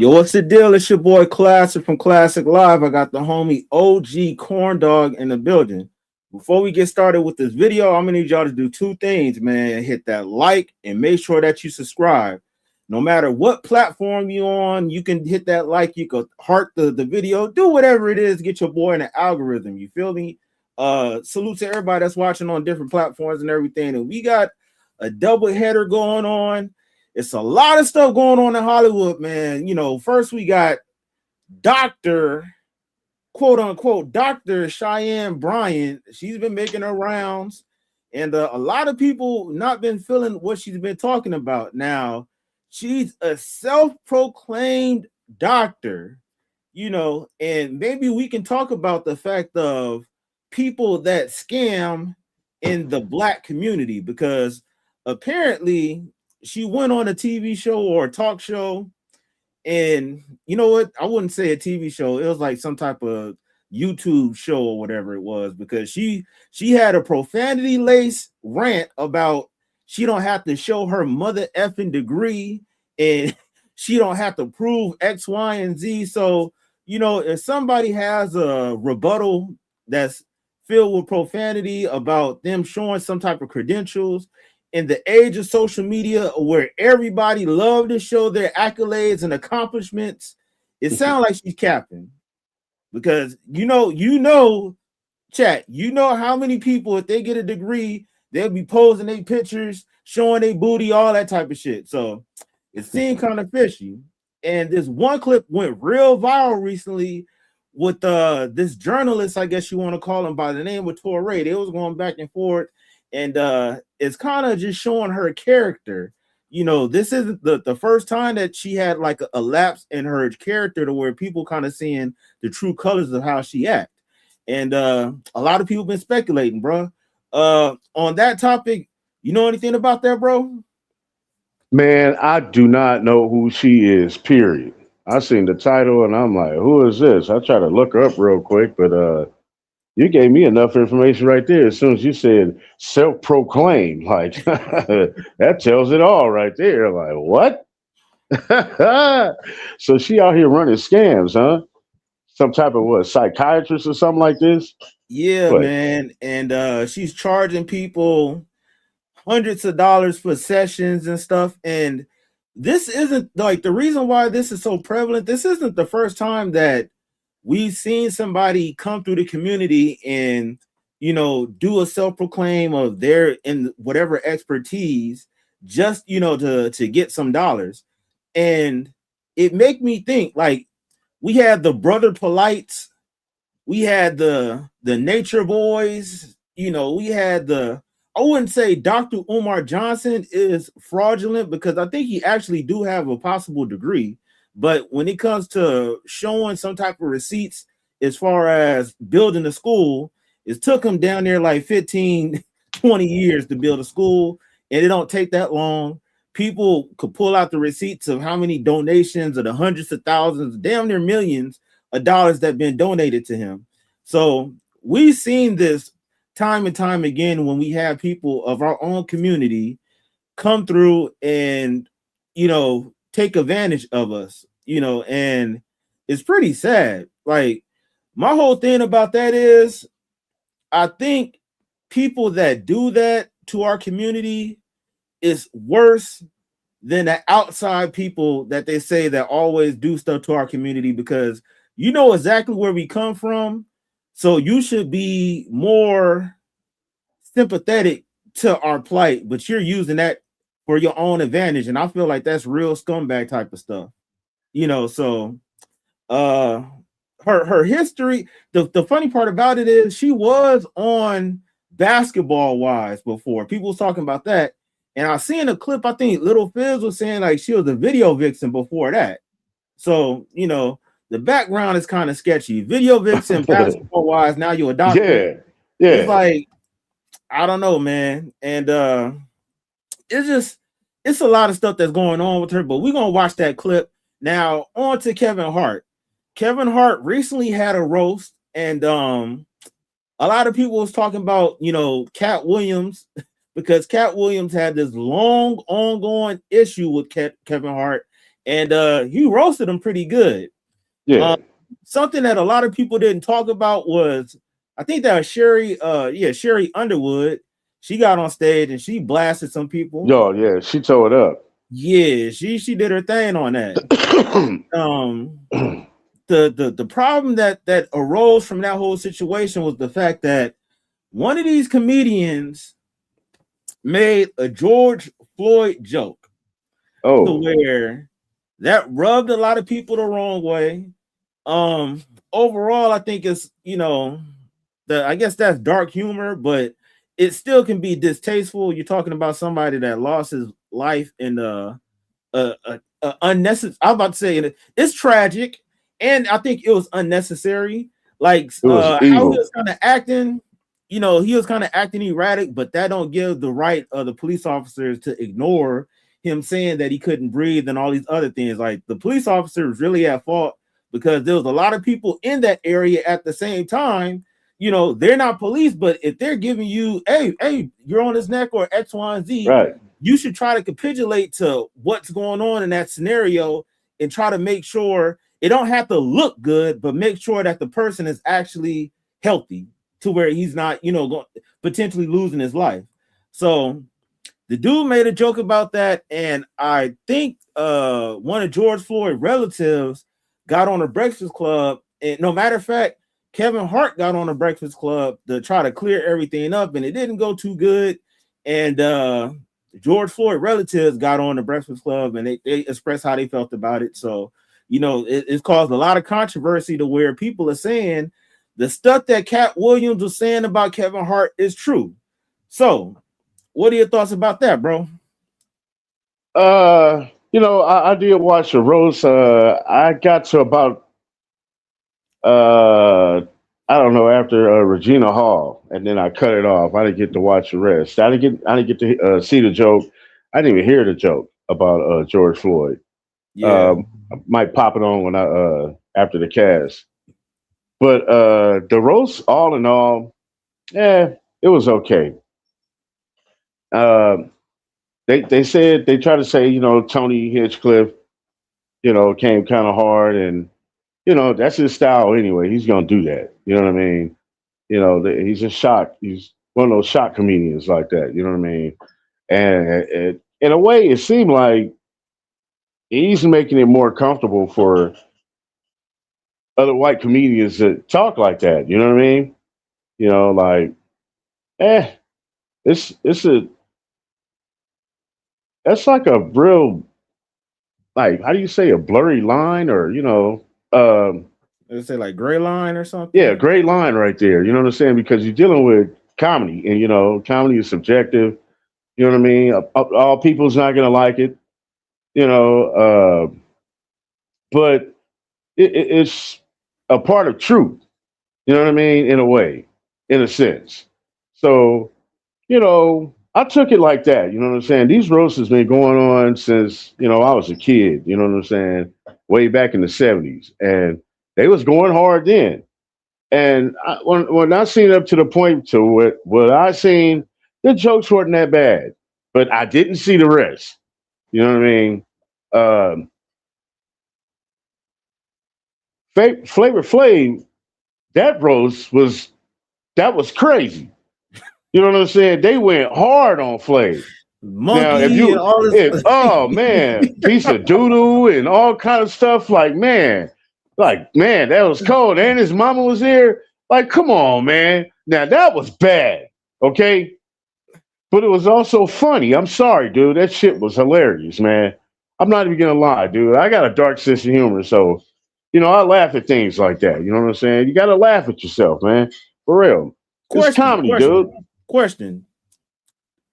Yo, what's the deal? It's your boy Klasic from Classic Live. I got the homie OG Corn Dog in the building. Before we get started with this video, I'm gonna need y'all to do two things, man. Hit that like and make sure that you subscribe. No matter what platform you on, you can hit that like, you could heart the video, do whatever it is, get your boy in the algorithm. You feel me? Salute to everybody that's watching on different platforms and everything. And we got a double header going on. It's a lot of stuff going on in Hollywood, man. You know, first we got Dr. quote unquote Dr. Cheyenne Bryant. She's been making her rounds, and a lot of people not been feeling what she's been talking about. Now, she's a self-proclaimed doctor, you know, and maybe we can talk about the fact of people that scam in the black community, because apparently she went on a TV show or a talk show, and you know what? I wouldn't say a TV show. It was like some type of YouTube show or whatever it was, because she had a profanity laced rant about she don't have to show her mother effing degree, and she don't have to prove X, Y, and Z. So, you know, if somebody has a rebuttal that's filled with profanity about them showing some type of credentials in the age of social media where everybody love to show their accolades and accomplishments, it sounds like she's capping. Because chat, you know how many people, if they get a degree, they'll be posing their pictures, showing their booty, all that type of shit. So it seemed kind of fishy. And this one clip went real viral recently with this journalist, I guess you want to call him, by the name of Torre. They was going back and forth, and it's kind of just showing her character. You know, this isn't the first time that she had like a lapse in her character to where people kind of seeing the true colors of how she act. And a lot of people been speculating, bro. On that topic, you know anything about that, bro? Man, I do not know who she is, period. I seen the title and I'm like, who is this? I try to look her up real quick, but you gave me enough information right there. As soon as you said self-proclaimed, like that tells it all right there. Like, what? So she out here running scams, huh? Some type of what, psychiatrist or something like this? Yeah, What? man. And she's charging people hundreds of dollars for sessions and stuff. And this isn't like the reason why this is so prevalent. This isn't the first time that we've seen somebody come through the community and, you know, do a self-proclaim of their in whatever expertise, just, you know, to get some dollars. And it make me think, like, we had the Brother Polites, we had the Nature Boys, you know, we had the, I wouldn't say Dr. Umar Johnson is fraudulent, because I think he actually do have a possible degree. But when it comes to showing some type of receipts as far as building a school, it took him down there like 15, 20 years to build a school, and it don't take that long. People could pull out the receipts of how many donations of the hundreds of thousands, damn near millions of dollars that been donated to him. So we've seen this time and time again when we have people of our own community come through and, you know, take advantage of us, you know, and it's pretty sad. Like, my whole thing about that is, I think people that do that to our community is worse than the outside people that they say that always do stuff to our community, because you know exactly where we come from. So you should be more sympathetic to our plight, but you're using that for your own advantage. And I feel like that's real scumbag type of stuff. You know, so uh her history, the funny part about it is she was on Basketball Wives before. People was talking about that. And I seen a clip, I think Little Fizz was saying like she was a video vixen before that. So, you know, the background is kind of sketchy. Video vixen, Basketball Wives, now you're a doctor. Yeah, It's yeah. like, I don't know, man. And it's just, it's a lot of stuff that's going on with her, but we're gonna watch that clip. Now on to Kevin Hart. Kevin Hart recently had a roast, and a lot of people was talking about, you know, Cat Williams, because Cat Williams had this long ongoing issue with Kevin Hart, and he roasted him pretty good. Yeah. Something that a lot of people didn't talk about was, I think that was Sherry Underwood. She got on stage and she blasted some people. Yo, yeah, she tore it up. Yeah, she did her thing on that. The problem that arose from that whole situation was the fact that one of these comedians made a George Floyd joke to Oh, where that rubbed a lot of people the wrong way. Overall, I think it's, I guess that's dark humor, but it still can be distasteful. You're talking about somebody that lost his life in unnecessary. I'm about to say it's tragic, and I think it was unnecessary. Like it was how he evil. was kind of acting, he was kind of acting erratic, but that don't give the right of the police officers to ignore him saying that he couldn't breathe and all these other things. Like the police officer was really at fault because there was a lot of people in that area at the same time. They're not police, but if they're giving you, hey, you're on his neck or X, Y, and Z, Right. you should try to capitulate to what's going on in that scenario and try to make sure it don't have to look good, but make sure that the person is actually healthy to where he's not, potentially losing his life. So the dude made a joke about that, and I think one of George Floyd's relatives got on a Breakfast Club, and no matter of fact, Kevin Hart got on a Breakfast Club to try to clear everything up, and it didn't go too good. And George Floyd relatives got on the Breakfast Club, and they expressed how they felt about it. So, it's caused a lot of controversy to where people are saying the stuff that Cat Williams was saying about Kevin Hart is true. So, what are your thoughts about that, bro? I did watch the roast. I got to about uh I don't know, after Regina Hall, and then I cut it off. I didn't get to watch the rest. I didn't get to see the joke. I didn't even hear the joke about George Floyd. Yeah, Um, I might pop it on when I after the cast. But the roast, all in all, it was okay. Um, they said they try to say, Tony Hinchcliffe, came kind of hard, and that's his style anyway. He's gonna do that. You know what I mean? He's a shock. He's one of those shock comedians like that. You know what I mean? And in a way, it seemed like he's making it more comfortable for other white comedians to talk like that. You know what I mean? Like, eh, it's a that's like a real, like, how do you say, a blurry line, or let's say like gray line or yeah, something. great line right there. You know what I'm saying? Because you're dealing with comedy, and comedy is subjective. You know what I mean? All people's not gonna like it. You know, but it's a part of truth. You know what I mean? In a way, in a sense. So, I took it like that. You know what I'm saying? These roasts has been going on since, I was a kid. You know what I'm saying? Way back in the '70s, and they was going hard then. And when I seen up to the point to what I seen, the jokes weren't that bad, but I didn't see the rest. You know what I mean? Um, Flavor Flav, that was crazy. You know what I'm saying? They went hard on Flav. Now, if Monkey and you, all this. oh man, piece of doodoo and all kind of stuff, like man, that was cold. And his mama was there. Like, come on, man. Now that was bad, okay? But it was also funny. I'm sorry, dude. That shit was hilarious, man. I'm not even gonna lie, dude. I got a dark sense of humor, so I laugh at things like that. You know what I'm saying? You gotta laugh at yourself, man. For real. It's question, comedy, dude. question, question.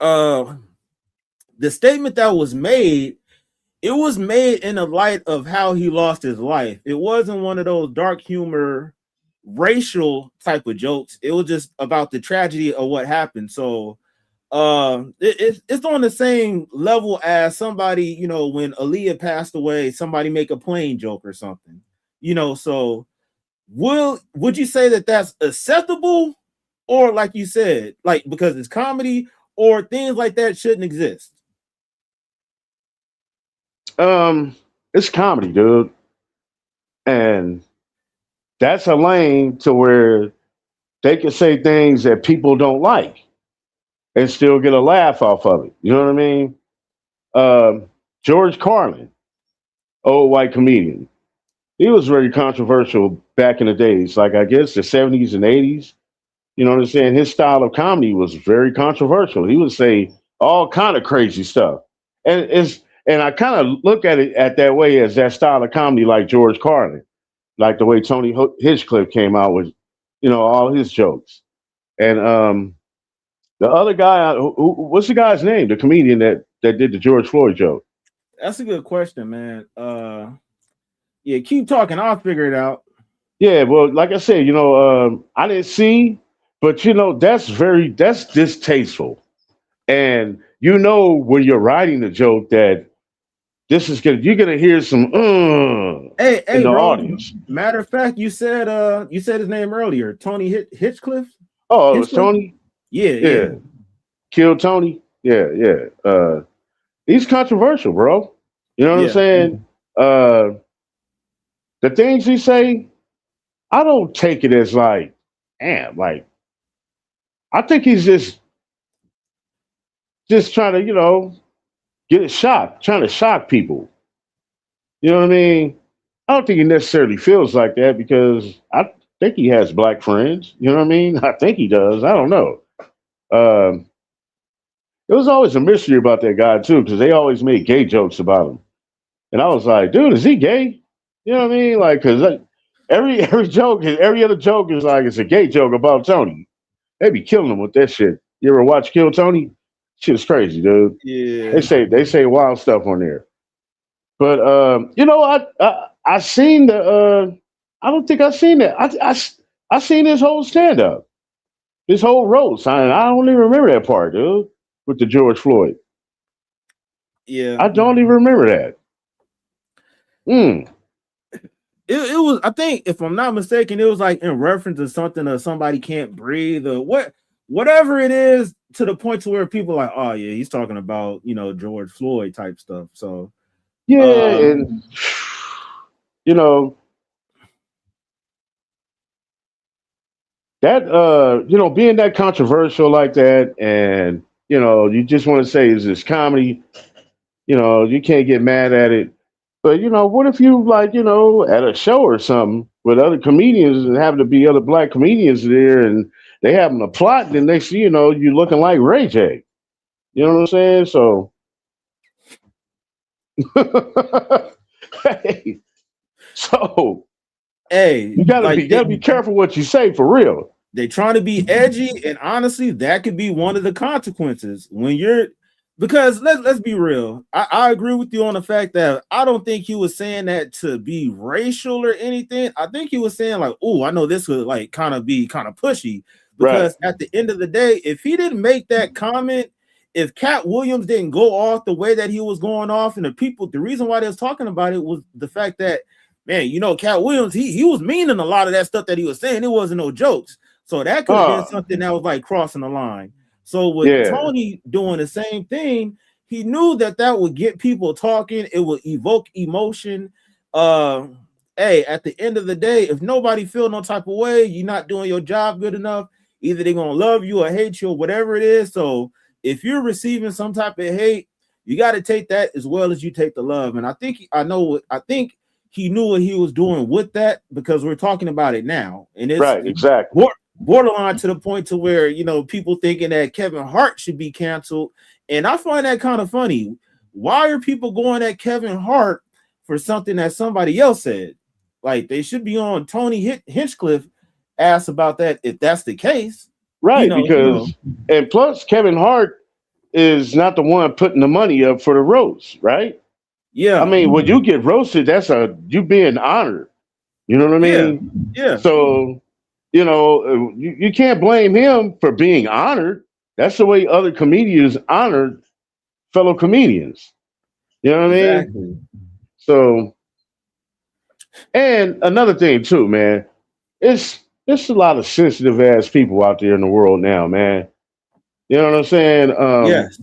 Uh, the statement that was made, it was made in the light of how he lost his life. It wasn't one of those dark humor, racial type of jokes. It was just about the tragedy of what happened. So, it's on the same level as somebody, when Aaliyah passed away, somebody make a plane joke or something. So would you say that that's acceptable, or like you said, like because it's comedy, or things like that shouldn't exist? Um, It's comedy, dude. And that's a lane to where they can say things that people don't like and still get a laugh off of it. You know what I mean? George Carlin, old white comedian. He was very controversial back in the days, like I guess the 70s and 80s. You know what I'm saying? His style of comedy was very controversial. He would say all kind of crazy stuff. And I kind of look at it at that way as that style of comedy like George Carlin, like the way Tony Hinchcliffe came out with, all his jokes. And the other guy, what's the guy's name? The comedian that did the George Floyd joke. That's a good question, man. Yeah, keep talking. I'll figure it out. Yeah, well, like I said, I didn't see, but that's distasteful. And when you're writing the joke that you're gonna hear some in Hey, the bro. audience. Matter of fact, you said his name earlier, Tony Hitchcliffe. Oh, it was Tony. Yeah, Yeah, Kill Tony. Yeah, yeah. He's controversial, bro. You know what I'm yeah. saying? The things he say, I don't take it as like, damn, like I think he's just trying to, get a shock, trying to shock people. You know what I mean? I don't think he necessarily feels like that because I think he has black friends. You know what I mean? I think he does. I don't know. Um, it was always a mystery about that guy too because they always made gay jokes about him, and I was like, dude, is he gay? You know what I mean? Like, because every joke, every other joke is like it's a gay joke about Tony. They be killing him with that shit. You ever watch Kill Tony? Shit's crazy, dude. Yeah. They say wild stuff on there. But I seen the I don't think I seen that. I seen his whole stand up, his whole roast. I don't even remember that part, dude, with the George Floyd. Yeah. I don't even remember that. It was, I think, if I'm not mistaken, it was like in reference to something that somebody can't breathe or whatever it is, to the point to where people are like, oh yeah, he's talking about George Floyd type stuff. So Yeah, and you know that being that controversial like that, and you just want to say is this comedy. You can't get mad at it. But what if you like, at a show or something with other comedians and happen to be other black comedians there and they having a plot, and then next thing you know, you looking like Ray J. You know what I'm saying? So hey, so hey, you gotta be careful what you say for real. They trying to be edgy, and honestly, that could be one of the consequences when you're, because let's be real. I agree with you on the fact that I don't think he was saying that to be racial or anything. I think he was saying like, oh, I know this would like kind of be kind of pushy, because Right. at the end of the day, if he didn't make that comment, if Cat Williams didn't go off the way that he was going off, and the reason why they was talking about it was the fact that, man, Cat Williams, he was meaning a lot of that stuff that he was saying. It wasn't no jokes. So that could have been something that was like crossing the line. So with Tony doing the same thing, he knew that would get people talking. It would evoke emotion. Hey, at the end of the day, if nobody feel no type of way, you're not doing your job good enough. Either they're gonna love you or hate you or whatever it is. So if you're receiving some type of hate, you got to take that as well as you take the love. And I think he knew what he was doing with that, because we're talking about it now, and it's right, exactly. Borderline to the point to where people thinking that Kevin Hart should be canceled, and I find that kind of funny. Why are people going at Kevin Hart for something that somebody else said? Like, they should be on Tony Hinchcliffe ass about that if that's the case. Right, because and plus Kevin Hart is not the one putting the money up for the roast, right? Yeah. I mean, when you get roasted, that's you being honored. You know what I mean? Yeah. So, you can't blame him for being honored. That's the way other comedians honored fellow comedians. You know what I mean? So, and another thing too, man, it's a lot of sensitive ass people out there in the world now, man. You know what I'm saying? Yes.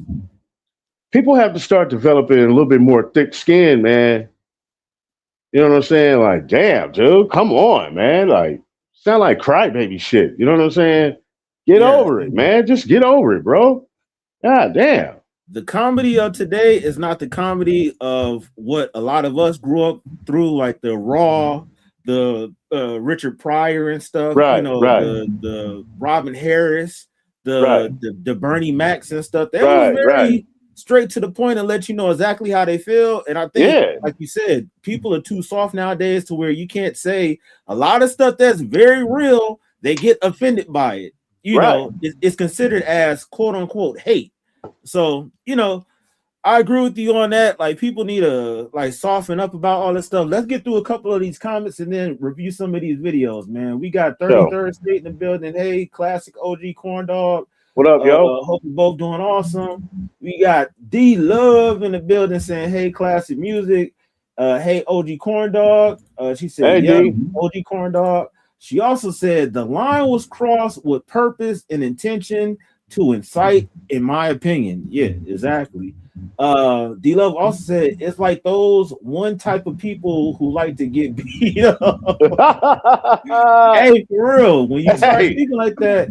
People have to start developing a little bit more thick skin, man. You know what I'm saying? Like, damn, dude, come on, man. Like, sound like crybaby shit. You know what I'm saying? Get Yeah. over it, man. Just get over it, bro. God damn. The comedy of today is not the comedy of what a lot of us grew up through, like the Raw, the Richard Pryor and stuff. You Right, know, right, the Robin Harris, right, the Bernie Macs and stuff. That was right, right. very straight to the point and let you know exactly how they feel. And I think, Yeah, like you said, people are too soft nowadays to where you can't say a lot of stuff that's very real. They get offended by it. You right. know, it's considered as quote unquote hate. So, you know, I agree with you on that. Like, people need to like soften up about all this stuff. Let's get through a couple of these comments and then review some of these videos, man. We got So, 33rd State in the building. Hey, classic OG corn dog. what up, yo? Hope you both doing awesome. We got D Love in the building saying, hey, classic music. Hey, OG corn dog. She said, Hey, yep, D. OG corn dog. She also said the line was crossed with purpose and intention to incite, in my opinion. Yeah, exactly. D Love also said it's like those one type of people who like to get beat up. Hey, for real, when you start Hey, speaking like that,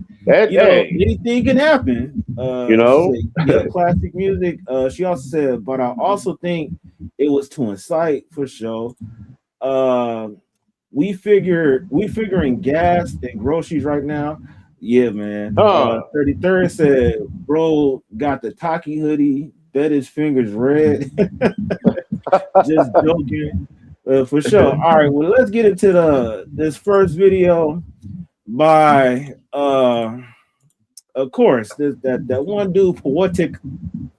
you know, hey, anything can happen. you She know? said, yeah, classic music. She also said, but I also think it was to incite for sure. Uh, we figuring gas and groceries right now. Yeah, man. Huh. 33rd said, bro got the Taki hoodie, bet his fingers red. Just joking. For sure. All right, well, let's get into this first video by of course that one dude, Poetic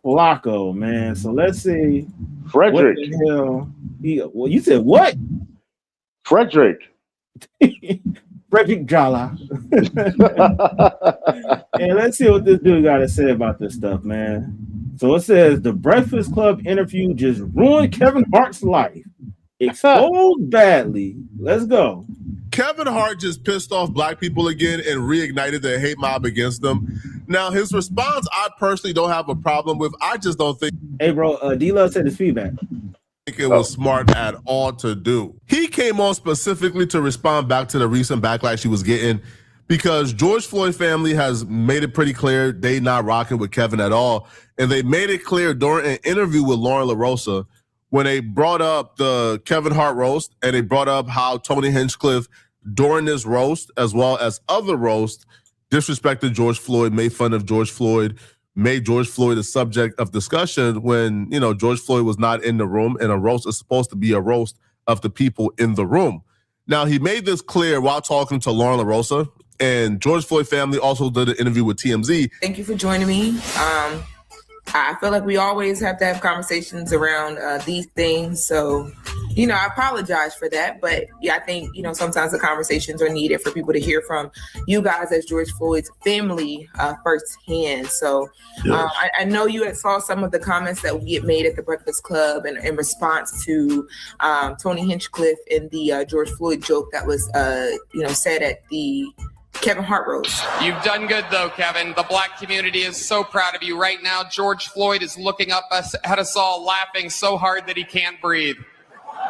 Flacco, man. So let's see what Frederick. the hell well, you said what? Frederick. Frederick Jala. And let's see what this dude got to say about this stuff, man. So it says the Breakfast Club interview just ruined Kevin Hart's life. Exposed badly. Let's go. Kevin Hart just pissed off black people again and reignited the hate mob against them. Now, his response, I personally don't have a problem with. I just don't think Hey, bro, D-Love said his feedback. it was smart at all to do. He came on specifically to respond back to the recent backlash he was getting because George Floyd family has made it pretty clear they not rocking with Kevin at all. And they made it clear during an interview with Lauren LaRosa when they brought up the Kevin Hart roast and they brought up how Tony Hinchcliffe during this roast, as well as other roasts, disrespected George Floyd, made fun of George Floyd, made George Floyd a subject of discussion when, you know, George Floyd was not in the room, and a roast is supposed to be a roast of the people in the room. Now, he made this clear while talking to Lauren LaRosa, and George Floyd family also did an interview with TMZ. Thank you for joining me. I feel like we always have to have conversations around these things. So, you know, I apologize for that. But yeah, I think, you know, sometimes the conversations are needed for people to hear from you guys as George Floyd's family firsthand. So yes. I know you had saw some of the comments that we had made at the Breakfast Club in response to Tony Hinchcliffe and the George Floyd joke that was, you know, said at the Kevin Hart roast. You've done good, though, Kevin. The black community is so proud of you right now. George Floyd is looking up at us all, laughing so hard that he can't breathe.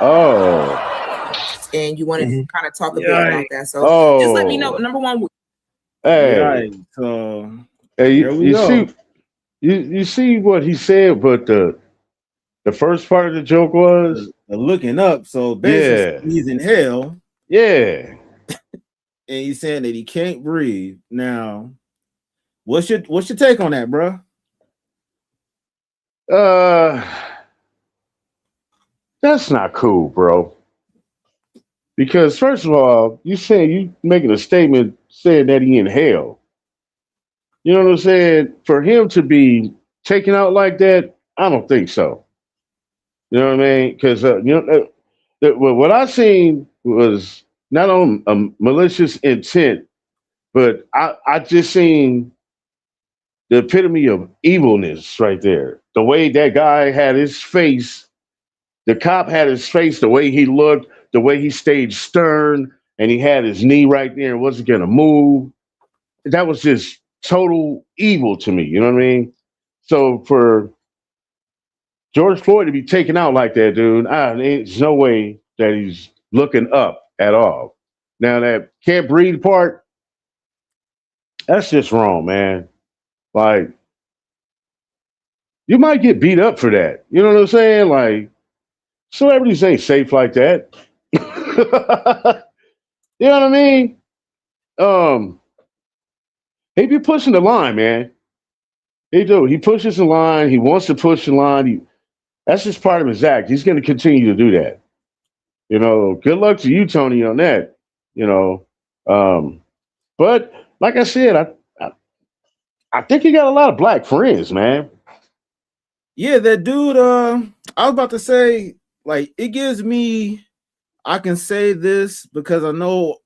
Oh. And you wanted to kind of talk a bit about that. So just let me know. Number one. Hey. So hey, you see what he said, but the first part of the joke was the looking up. So basically, he's in hell. Yeah. And he's saying that he can't breathe. Now, what's your take on that, bro? That's not cool, bro. Because first of all, you making a statement saying that he in hell. You know what I'm saying? For him to be taken out like that, I don't think so. You know what I mean? Because what I seen was not on a malicious intent, but I just seen the epitome of evilness right there. The way that guy had his face, the cop had his face, the way he looked, the way he stayed stern, and he had his knee right there and wasn't going to move. That was just total evil to me. You know what I mean? So for George Floyd to be taken out like that, dude, there's no way that he's looking up at all. Now that can't breathe part, that's just wrong, man. Like you might get beat up for that. You know what I'm saying? Like celebrities ain't safe like that. You know what I mean? Um, he be pushing the line, man. He do. He pushes the line. He wants to push the line. That's just part of his act. He's going to continue to do that. You know, good luck to you, Tony, on that. You know, but like I said, I think he got a lot of black friends, man. Yeah, that dude. I was about to say, like, it gives me. I can say this because I know,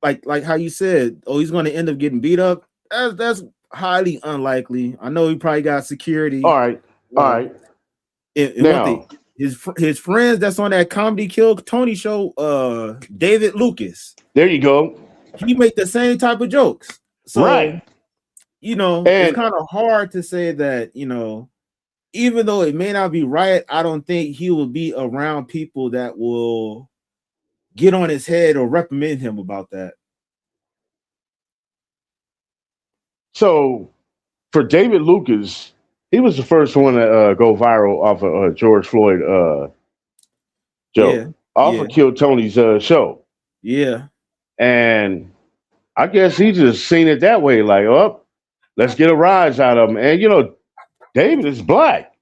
like how you said, oh, he's going to end up getting beat up. That's highly unlikely. I know he probably got security. All right, all right. And one thing, his friends that's on that Comedy Kill Tony show, David Lucas. There you go. He make the same type of jokes. So, right. You know, it's kind of hard to say that, you know, even though it may not be right, I don't think he will be around people that will get on his head or reprimand him about that. So for David Lucas, he was the first one to go viral off of George Floyd joke. Off of Kill Tony's show. Yeah. And I guess he just seen it that way, like, oh, let's get a rise out of him. And you know, David is black.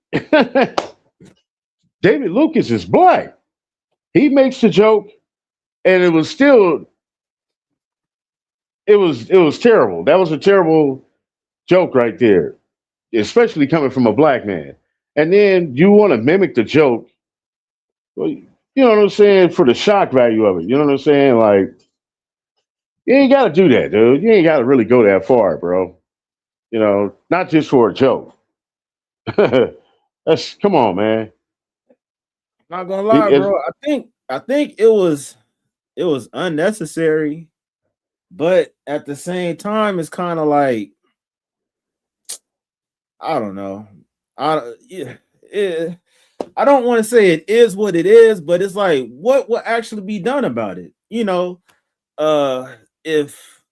David Lucas is black. He makes the joke, and it was terrible. That was a terrible joke right there, especially coming from a black man. And then you want to mimic the joke. Well, you know what I'm saying? For the shock value of it. You know what I'm saying? Like, you ain't got to do that, dude. You ain't got to really go that far, bro. You know, not just for a joke. Come on, man. Not gonna lie, bro. I think it was unnecessary, but at the same time, it's kind of like I don't know. I don't want to say it is what it is, but it's like what will actually be done about it. You know, if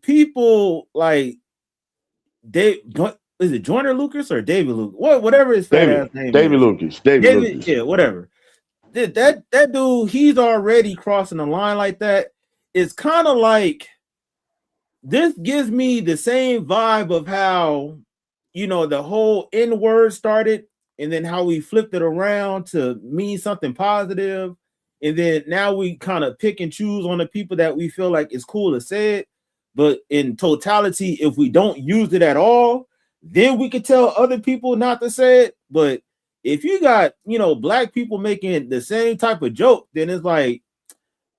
people like is it Joyner Lucas or David Lucas? Whatever his fat ass name David is. Lucas. David Lucas. Yeah, whatever. That dude, he's already crossing the line like that. It's kind of like this gives me the same vibe of how, you know, the whole N-word started and then how we flipped it around to mean something positive. And then now we kind of pick and choose on the people that we feel like it's cool to say it. But in totality, if we don't use it at all, then we could tell other people not to say it. But if you got, you know, black people making the same type of joke, then it's like,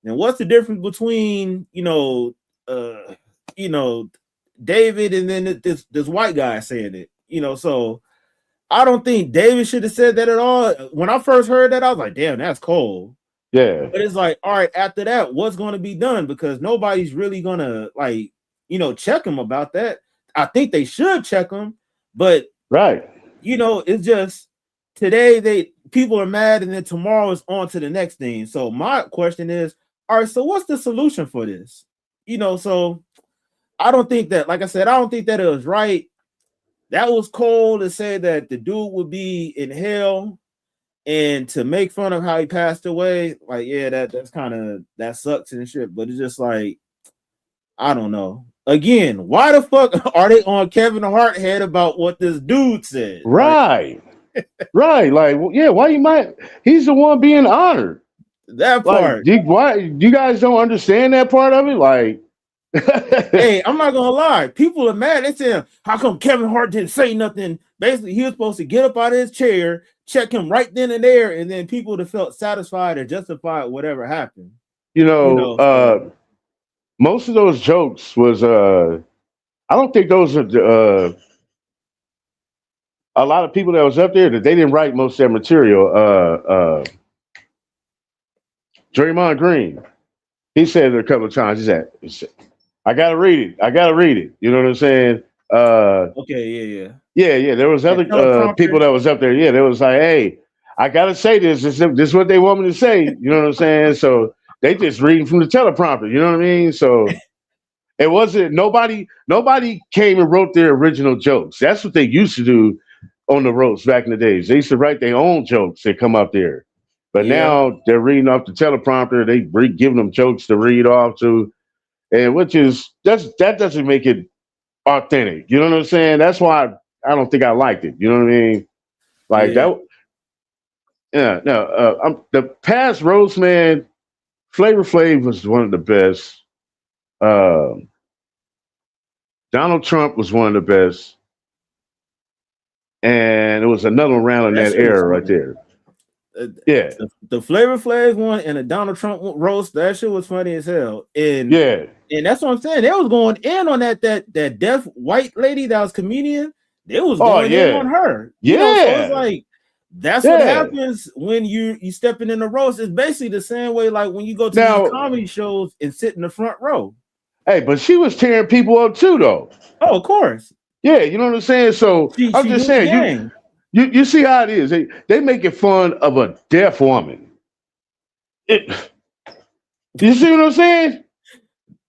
then what's the difference between, you know, David and then this white guy saying it, you know? So I don't think David should have said that at all. When I first heard that, I was like, damn, that's cold. Yeah. But it's like, all right, after that, what's going to be done? Because nobody's really going to, like, you know, check him about that. I think they should check him, but right, you know, it's just today people are mad, and then tomorrow is on to the next thing. So my question is, all right, so what's the solution for this? You know, so I don't think that, like I said, I don't think that it was right. That was cold to say that the dude would be in hell and to make fun of how he passed away. Like, yeah, that's kind of, that sucks and shit, but it's just like, I don't know. Again, why the fuck are they on Kevin Hart head about what this dude said? Right. Like, right. Like, yeah, why you might, he's the one being honored. That part. Like, why you guys don't understand that part of it? Like, hey, I'm not gonna lie. People are mad. They saying, how come Kevin Hart didn't say nothing? Basically, he was supposed to get up out of his chair, check him right then and there, and then people would have felt satisfied or justified whatever happened. Most of those jokes was I don't think those are a lot of people that was up there that they didn't write most of their material. Draymond Green, he said it a couple of times. He said, I gotta read it. You know what I'm saying? Okay, yeah. There was other people that was up there. Yeah, they was like, hey, I gotta say this. This is what they want me to say. You know what I'm saying? So they just reading from the teleprompter. You know what I mean? So it wasn't nobody. Nobody came and wrote their original jokes. That's what they used to do on the roasts back in the days. They used to write their own jokes that come up there. But Yeah. now they're reading off the teleprompter. They giving them jokes to read off to, and that doesn't make it authentic. You know what I'm saying? That's why I don't think I liked it. You know what I mean? Like Yeah. that. Yeah. No. The past roast, man. Flavor Flav was one of the best. Donald Trump was one of the best, and it was another round in That that shit was era right funny. there. Yeah, The Flavor Flav one and the Donald Trump roast, that shit was funny as hell. And yeah, and that's what I'm saying. They was going in on that deaf white lady that was comedian. They was Oh, going in yeah. on her. You know, so Yeah. it's like that's Yeah. what happens when you stepping in the roast. It's basically the same way like when you go to Now- these comedy shows and sit in the front row. Hey, but she was tearing people up too, though. Oh, of course. Yeah, you know what I'm saying. So I'm She just knew the saying, game. you see how it is. They making fun of a deaf woman. You see what I'm saying?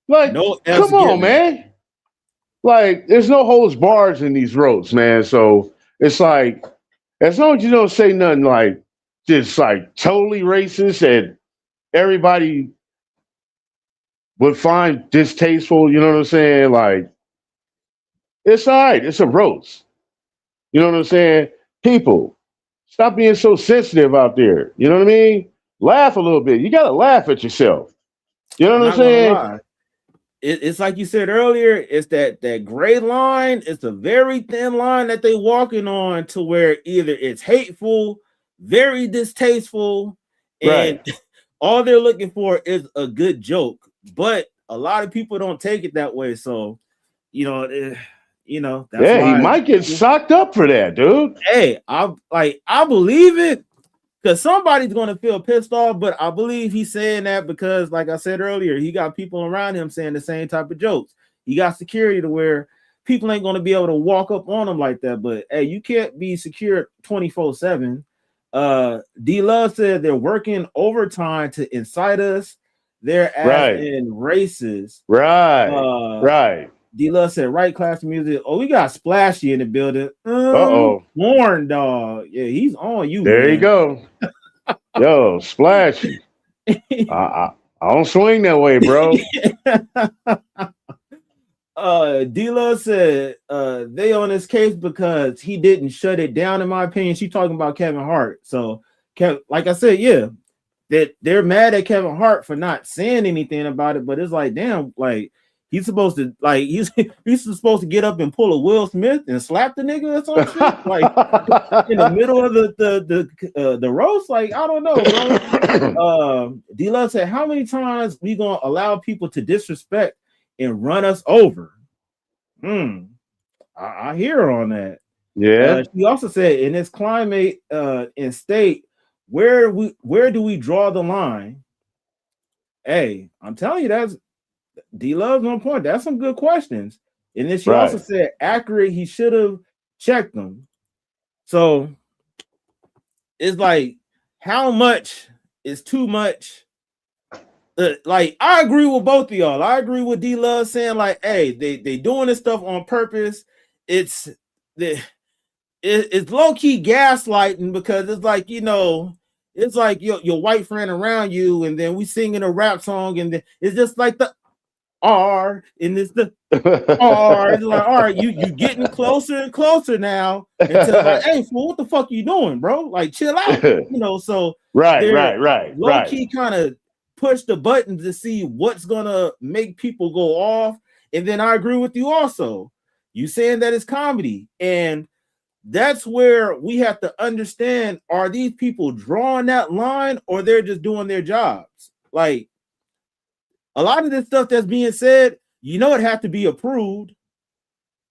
Like, No F's come on, given. man. Like, there's no holds bars in these roasts, man. So it's like, as long as you don't say nothing like just like totally racist and everybody would find distasteful, you know what I'm saying? Like, it's all right. It's a roast. You know what I'm saying? People, stop being so sensitive out there. You know what I mean? Laugh a little bit. You got to laugh at yourself. You know I'm what not I'm gonna saying? lie. It's like you said earlier, it's that gray line. It's a very thin line that they walking on to where either it's hateful, very distasteful, and Right. all they're looking for is a good joke. But a lot of people don't take it that way. So, that's Yeah, why he might get socked up for that, dude. hey, I believe it because somebody's going to feel pissed off, but I believe he's saying that because, like I said earlier, he got people around him saying the same type of jokes. He got security to where people ain't going to be able to walk up on him like that. But hey, you can't be secure 24/7. D Love said they're working overtime to incite us. They're Right. in races. Right. D Love said, right class music. Oh, we got Splashy in the building. Uh-oh. Warren dog. Yeah, he's on you. There man. you go. Yo, Splashy. I don't swing that way, bro. D-Love said they on his case because he didn't shut it down, in my opinion. She talking about Kevin Hart. So like I said, yeah, that they're mad at Kevin Hart for not saying anything about it, but it's like, damn, like he's supposed to he's supposed to get up and pull a Will Smith and slap the nigga or some shit, like in the middle of the roast. Like, I don't know, bro. D-Love said, how many times we gonna allow people to disrespect and run us over? I hear her on that. Yeah. She also said, in this climate and state, where do we draw the line? Hey, I'm telling you, that's D-Love's on point. That's some good questions. And then she also said, accurate, he should have checked them. So it's like, how much is too much? Like, I agree with both of y'all. I agree with D-Love saying, like, hey, they doing this stuff on purpose. It's low-key gaslighting because it's like, it's like your white friend around you, and then we singing a rap song, and then it's just like the R, and it's the R. It's like, all right, you getting closer and closer now until like, hey, fool, what the fuck you doing, bro? Like, chill out, so right. Low-key kind of push the buttons to see what's gonna make people go off. And then I agree with you also. You saying that it's comedy, and that's where we have to understand, are these people drawing that line or they're just doing their jobs? Like, a lot of this stuff that's being said, it have to be approved.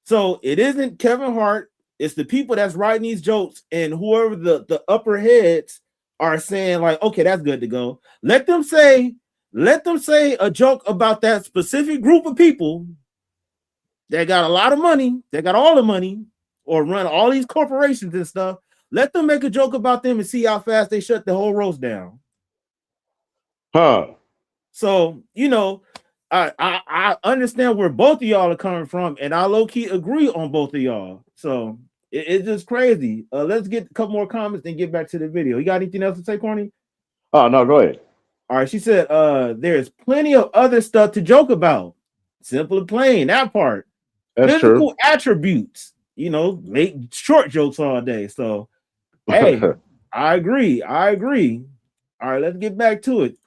So it isn't Kevin Hart, it's the people that's writing these jokes, and whoever the upper heads are saying, like, okay, that's good to go. Let them say a joke about that specific group of people that got a lot of money, that got all the money, or run all these corporations and stuff. Let them make a joke about them and see how fast they shut the whole roast down. Huh. So, you know, I understand where both of y'all are coming from, and I low-key agree on both of y'all. So it's just crazy. Let's get a couple more comments and get back to the video. You got anything else to say, Corny? Oh, no, go ahead. All right, she said, there's plenty of other stuff to joke about. Simple and plain, that part. That's Physical true. attributes, you know, make short jokes all day. So, hey, I agree. All right, let's get back to it.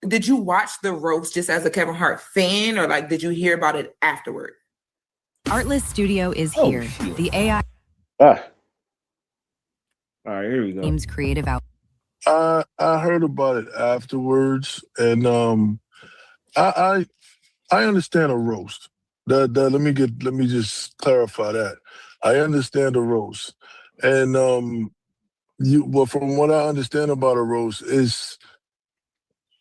Did you watch the roast just as a Kevin Hart fan, or like did you hear about it afterward? Artlist Studio is here. Shit. The AI All right, here we go. team's creative out. I heard about it afterwards, and I understand a roast. Let me just clarify that. I understand a roast, and well, from what I understand about a roast is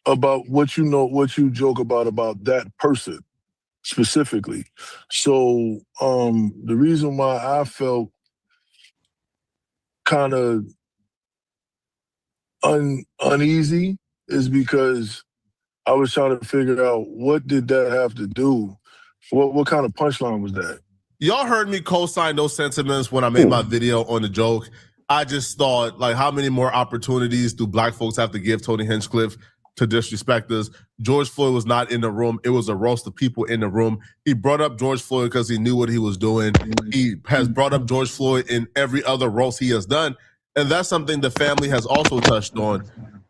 about what you joke about that person specifically. So the reason why I felt kind of uneasy is because I was trying to figure out what did that have to do. What kind of punchline was that? Y'all heard me co-sign those sentiments when I made my video on the joke. I just thought, like, how many more opportunities do black folks have to give Tony Hinchcliffe to disrespect us? George Floyd was not in the room. It was a roast of people in the room. He brought up George Floyd because he knew what he was doing. He has brought up George Floyd in every other roast he has done. And that's something the family has also touched on.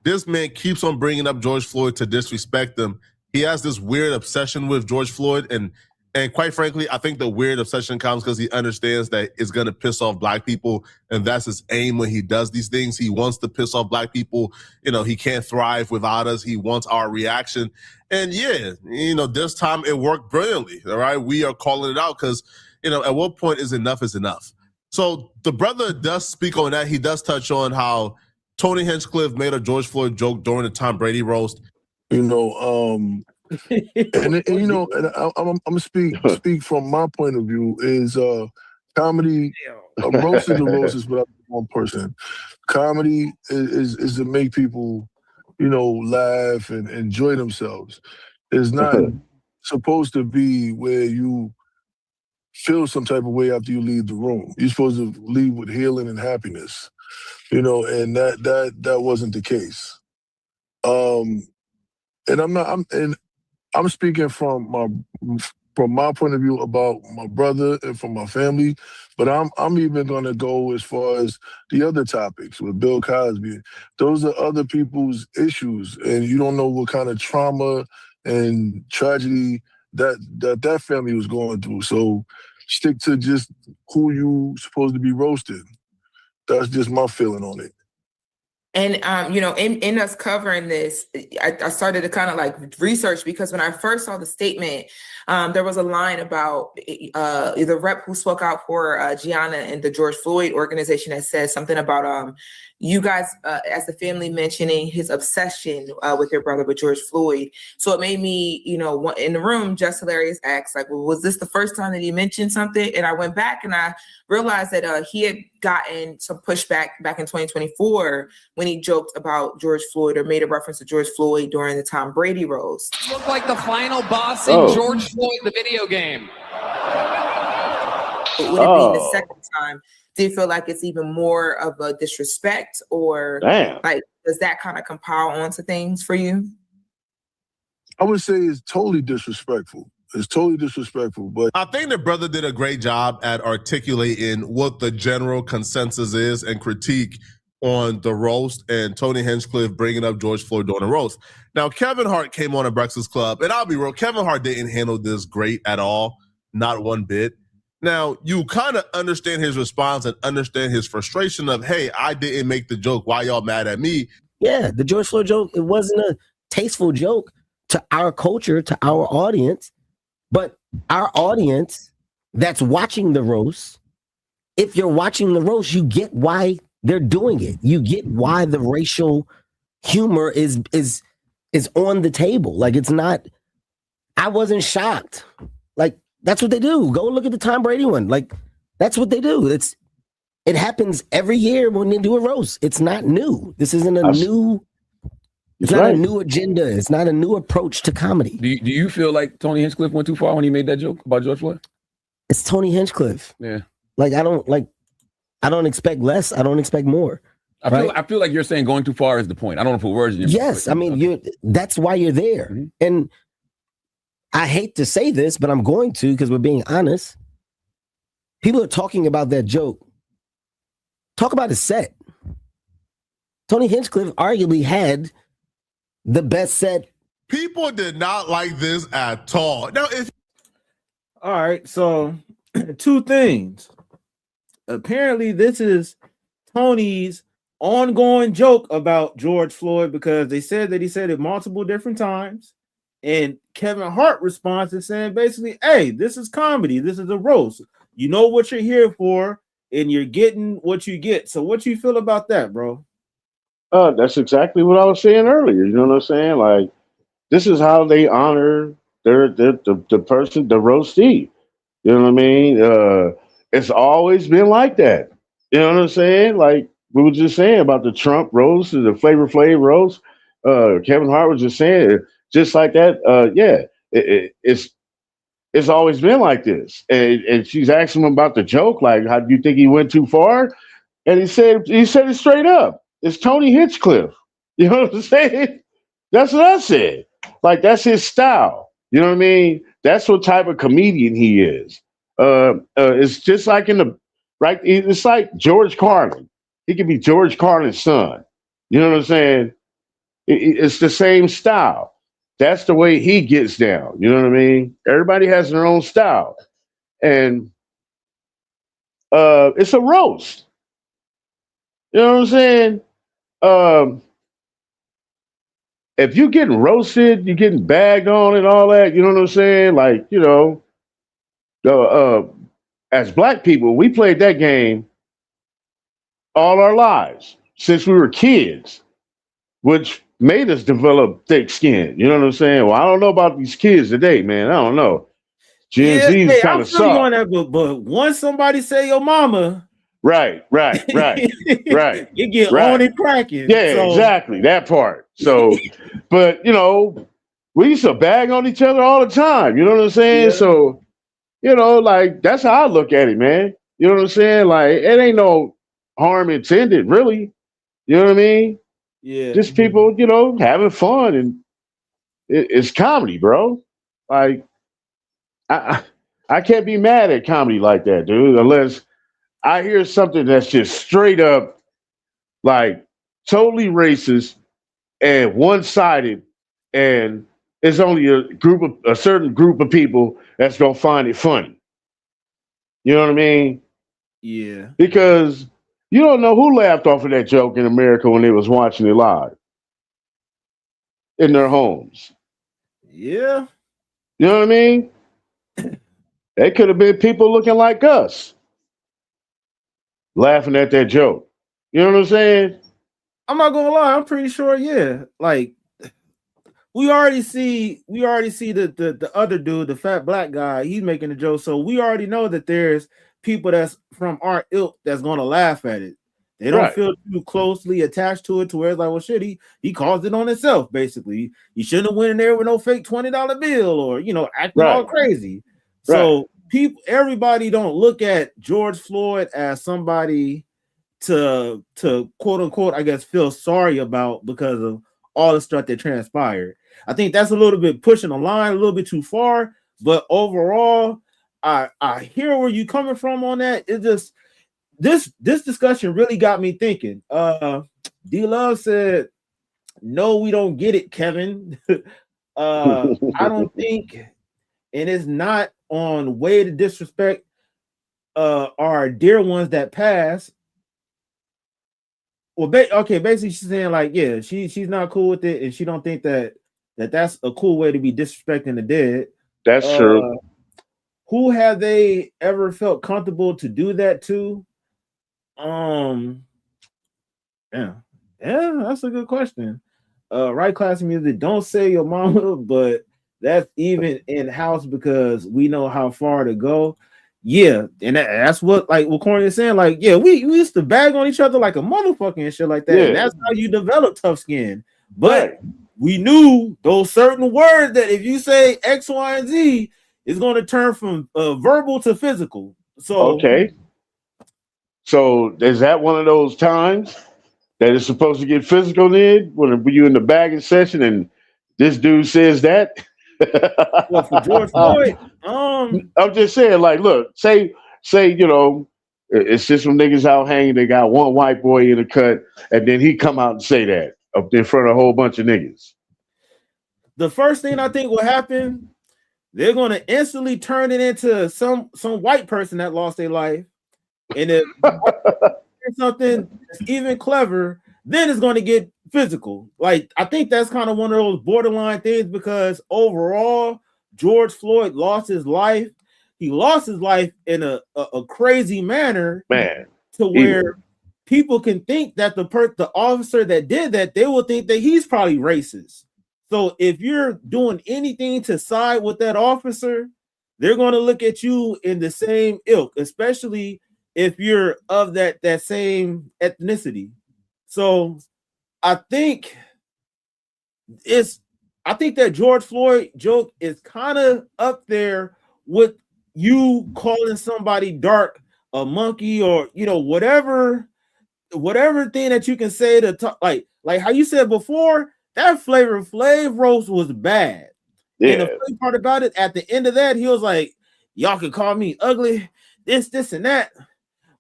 This man keeps on bringing up George Floyd to disrespect him. He has this weird obsession with George Floyd, and quite frankly, I think the weird obsession comes because he understands that it's going to piss off black people, and that's his aim when he does these things. He wants to piss off black people. You know, he can't thrive without us. He wants our reaction. And yeah, you know, this time it worked brilliantly, all right? We are calling it out because, you know, at what point is enough is enough? So the brother does speak on that. He does touch on how Tony Hinchcliffe made a George Floyd joke during the Tom Brady roast. You know, and you know, and I'm gonna speak from my point of view is comedy. Roast is a roast is without one person. Comedy is to make people, you know, laugh and enjoy themselves. It's not supposed to be where you feel some type of way after you leave the room. You're supposed to leave with healing and happiness, you know, and that wasn't the case. And I'm speaking from my point of view about my brother and from my family, but I'm even gonna go as far as the other topics with Bill Cosby. Those are other people's issues, and you don't know what kind of trauma and tragedy that family was going through. So stick to just who you supposed to be roasting. That's just my feeling on it. And, you know, in us covering this, I started to kind of like research, because when I first saw the statement, there was a line about the rep who spoke out for Gianna and the George Floyd organization that says something about you guys, as the family, mentioning his obsession with your brother, with George Floyd. So it made me, you know, in the room, Just Hilarious asked, like, well, was this the first time that he mentioned something? And I went back and I realized that he had gotten some pushback back in 2024 when he joked about George Floyd or made a reference to George Floyd during the Tom Brady roast. Look like the final boss in George Floyd, the video game. Would it be the second time? Do you feel like it's even more of a disrespect, or like does that kind of compile onto things for you? I would say it's totally disrespectful. It's totally disrespectful, but I think the brother did a great job at articulating what the general consensus is and critique on the roast, and Tony Hinchcliffe bringing up George Floyd during the roast. Now, Kevin Hart came on a Breakfast Club, and I'll be real, Kevin Hart didn't handle this great at all, not one bit. Now, you kind of understand his response and understand his frustration of, hey, I didn't make the joke. Why y'all mad at me? Yeah, the George Floyd joke, it wasn't a tasteful joke to our culture, to our audience, but our audience that's watching the roast, if you're watching the roast, you get why they're doing it. You get why the racial humor is on the table. Like, it's not, I wasn't shocked. Like, that's what they do. Go look at the Tom Brady one. Like, that's what they do. It happens every year when they do a roast. It's not new. This isn't a new. It's not a new agenda. It's not a new approach to comedy. Do you feel like Tony Hinchcliffe went too far when he made that joke about George Floyd? It's Tony Hinchcliffe. Yeah. Like I don't expect less. I don't expect more. I feel like you're saying going too far is the point. I don't want to put words in your mouth. Yes, I mean that's why you're there. Mm-hmm. And I hate to say this, but I'm going to because we're being honest. People are talking about that joke. Talk about his set. Tony Hinchcliffe arguably had the best set. People did not like this at all. Now, all right, so two things. Apparently, this is Tony's ongoing joke about George Floyd because they said that he said it multiple different times. And Kevin Hart responds and saying basically, hey, this is comedy. This is a roast. You know what you're here for, and you're getting what you get. So what you feel about that, bro? That's exactly what I was saying earlier. You know what I'm saying? Like, this is how they honor the person, the roastee. You know what I mean? It's always been like that. You know what I'm saying? Like we were just saying about the Trump roast and the Flavor Flav roast. Kevin Hart was just saying just like that. It's always been like this. And she's asking him about the joke, like, how do you think he went too far? And he said it straight up. It's Tony Hinchcliffe. You know what I'm saying? That's what I said. Like, that's his style. You know what I mean? That's what type of comedian he is. It's just like it's like George Carlin. He could be George Carlin's son. You know what I'm saying? It's the same style. That's the way he gets down. You know what I mean? Everybody has their own style. And it's a roast. You know what I'm saying? If you're getting roasted, you're getting bagged on and all that, you know what I'm saying? Like, you know, as black people, we played that game all our lives since we were kids, which made us develop thick skin. You know what I'm saying? Well, I don't know about these kids today, man. I don't know. Gen Z's kind of soft. But once somebody say your mama, right. You get on and cracking. Yeah, so. Exactly. That part. So, but you know, we used to bag on each other all the time. You know what I'm saying? Yeah. So, you know, like that's how I look at it, man. You know what I'm saying? Like it ain't no harm intended, really. You know what I mean? Yeah. Just people, you know, having fun, and it's comedy, bro. Like I can't be mad at comedy like that, dude, unless I hear something that's just straight up like totally racist and one-sided, and it's only a certain group of people that's gonna find it funny. You know what I mean? Yeah. Because you don't know who laughed off of that joke in America when they was watching it live in their homes. Yeah. You know what I mean? They could have been people looking like us laughing at that joke. You know what I'm saying? I'm not gonna lie, I'm pretty sure, yeah. Like we already see the other dude, the fat black guy, he's making a joke. So we already know that there's people that's from our ilk that's gonna laugh at it. They don't feel too closely attached to it to where it's like, well, shit, he caused it on himself, basically. He shouldn't have went in there with no fake $20 bill or, you know, acting all crazy. So everybody don't look at George Floyd as somebody to quote unquote, I guess, feel sorry about because of all the stuff that transpired. I think that's a little bit pushing the line a little bit too far, but overall, I hear where you coming from on that. It just this discussion really got me thinking. D Love said, "No, we don't get it, Kevin." I don't think, and it's not on way to disrespect our dear ones that passed. Well, basically she's saying like, yeah, she's not cool with it, and she don't think that's a cool way to be disrespecting the dead. That's true. Who have they ever felt comfortable to do that to? Yeah, that's a good question. Right class music, don't say your mama, but that's even in house because we know how far to go. Yeah, and that's what like what Corny is saying. Like, yeah, we used to bag on each other like a motherfucker and shit like that. Yeah. And that's how you develop tough skin. But Right. we knew those certain words that if you say X, Y, and Z, it's going to turn from verbal to physical. So Okay. So is that one of those times that it's supposed to get physical then? When you in the bagging session and this dude says that? well, for George Floyd, I'm just saying, like, look, say, you know, it's just some niggas out hanging. They got one white boy in the cut, and then he come out and say that up in front of a whole bunch of niggas. the first thing I think will happen, they're going to instantly turn it into some white person that lost their life, and if something that's even clever, then it's going to get physical. Like, I think that's kind of one of those borderline things because overall, George Floyd lost his life. He lost his life in a crazy manner, Man, to where people can think that the officer that did that, they will think that he's probably racist. So if you're doing anything to side with that officer, they're going to look at you in the same ilk, especially if you're of that same ethnicity. So I think that George Floyd joke is kind of up there with you calling somebody dark a monkey, or whatever thing that you can say to talk, like how you said before, that Flavor Flav roast was bad. yeah. And the funny part about it, at the end of that, he was like, y'all can call me ugly, this and that,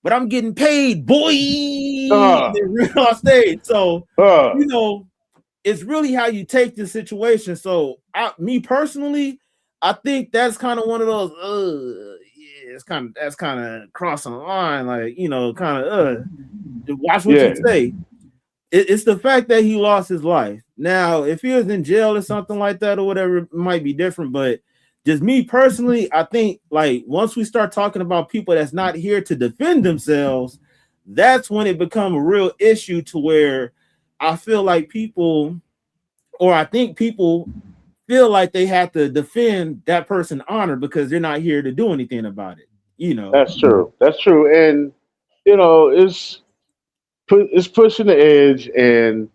but I'm getting paid, boy. And then ran off stage. So it's really how you take the situation. So me personally, I think that's kind of one of those that's kind of crossing the line, like, kind of watch what you say. It's the fact that he lost his life. Now, if he was in jail or something like that or whatever, it might be different. But just me personally, I think like once we start talking about people that's not here to defend themselves, that's when it becomes a real issue, to where I feel like people, or I think people feel like they have to defend that person's honor because they're not here to do anything about it. That's true. That's true. And it's pushing the edge, and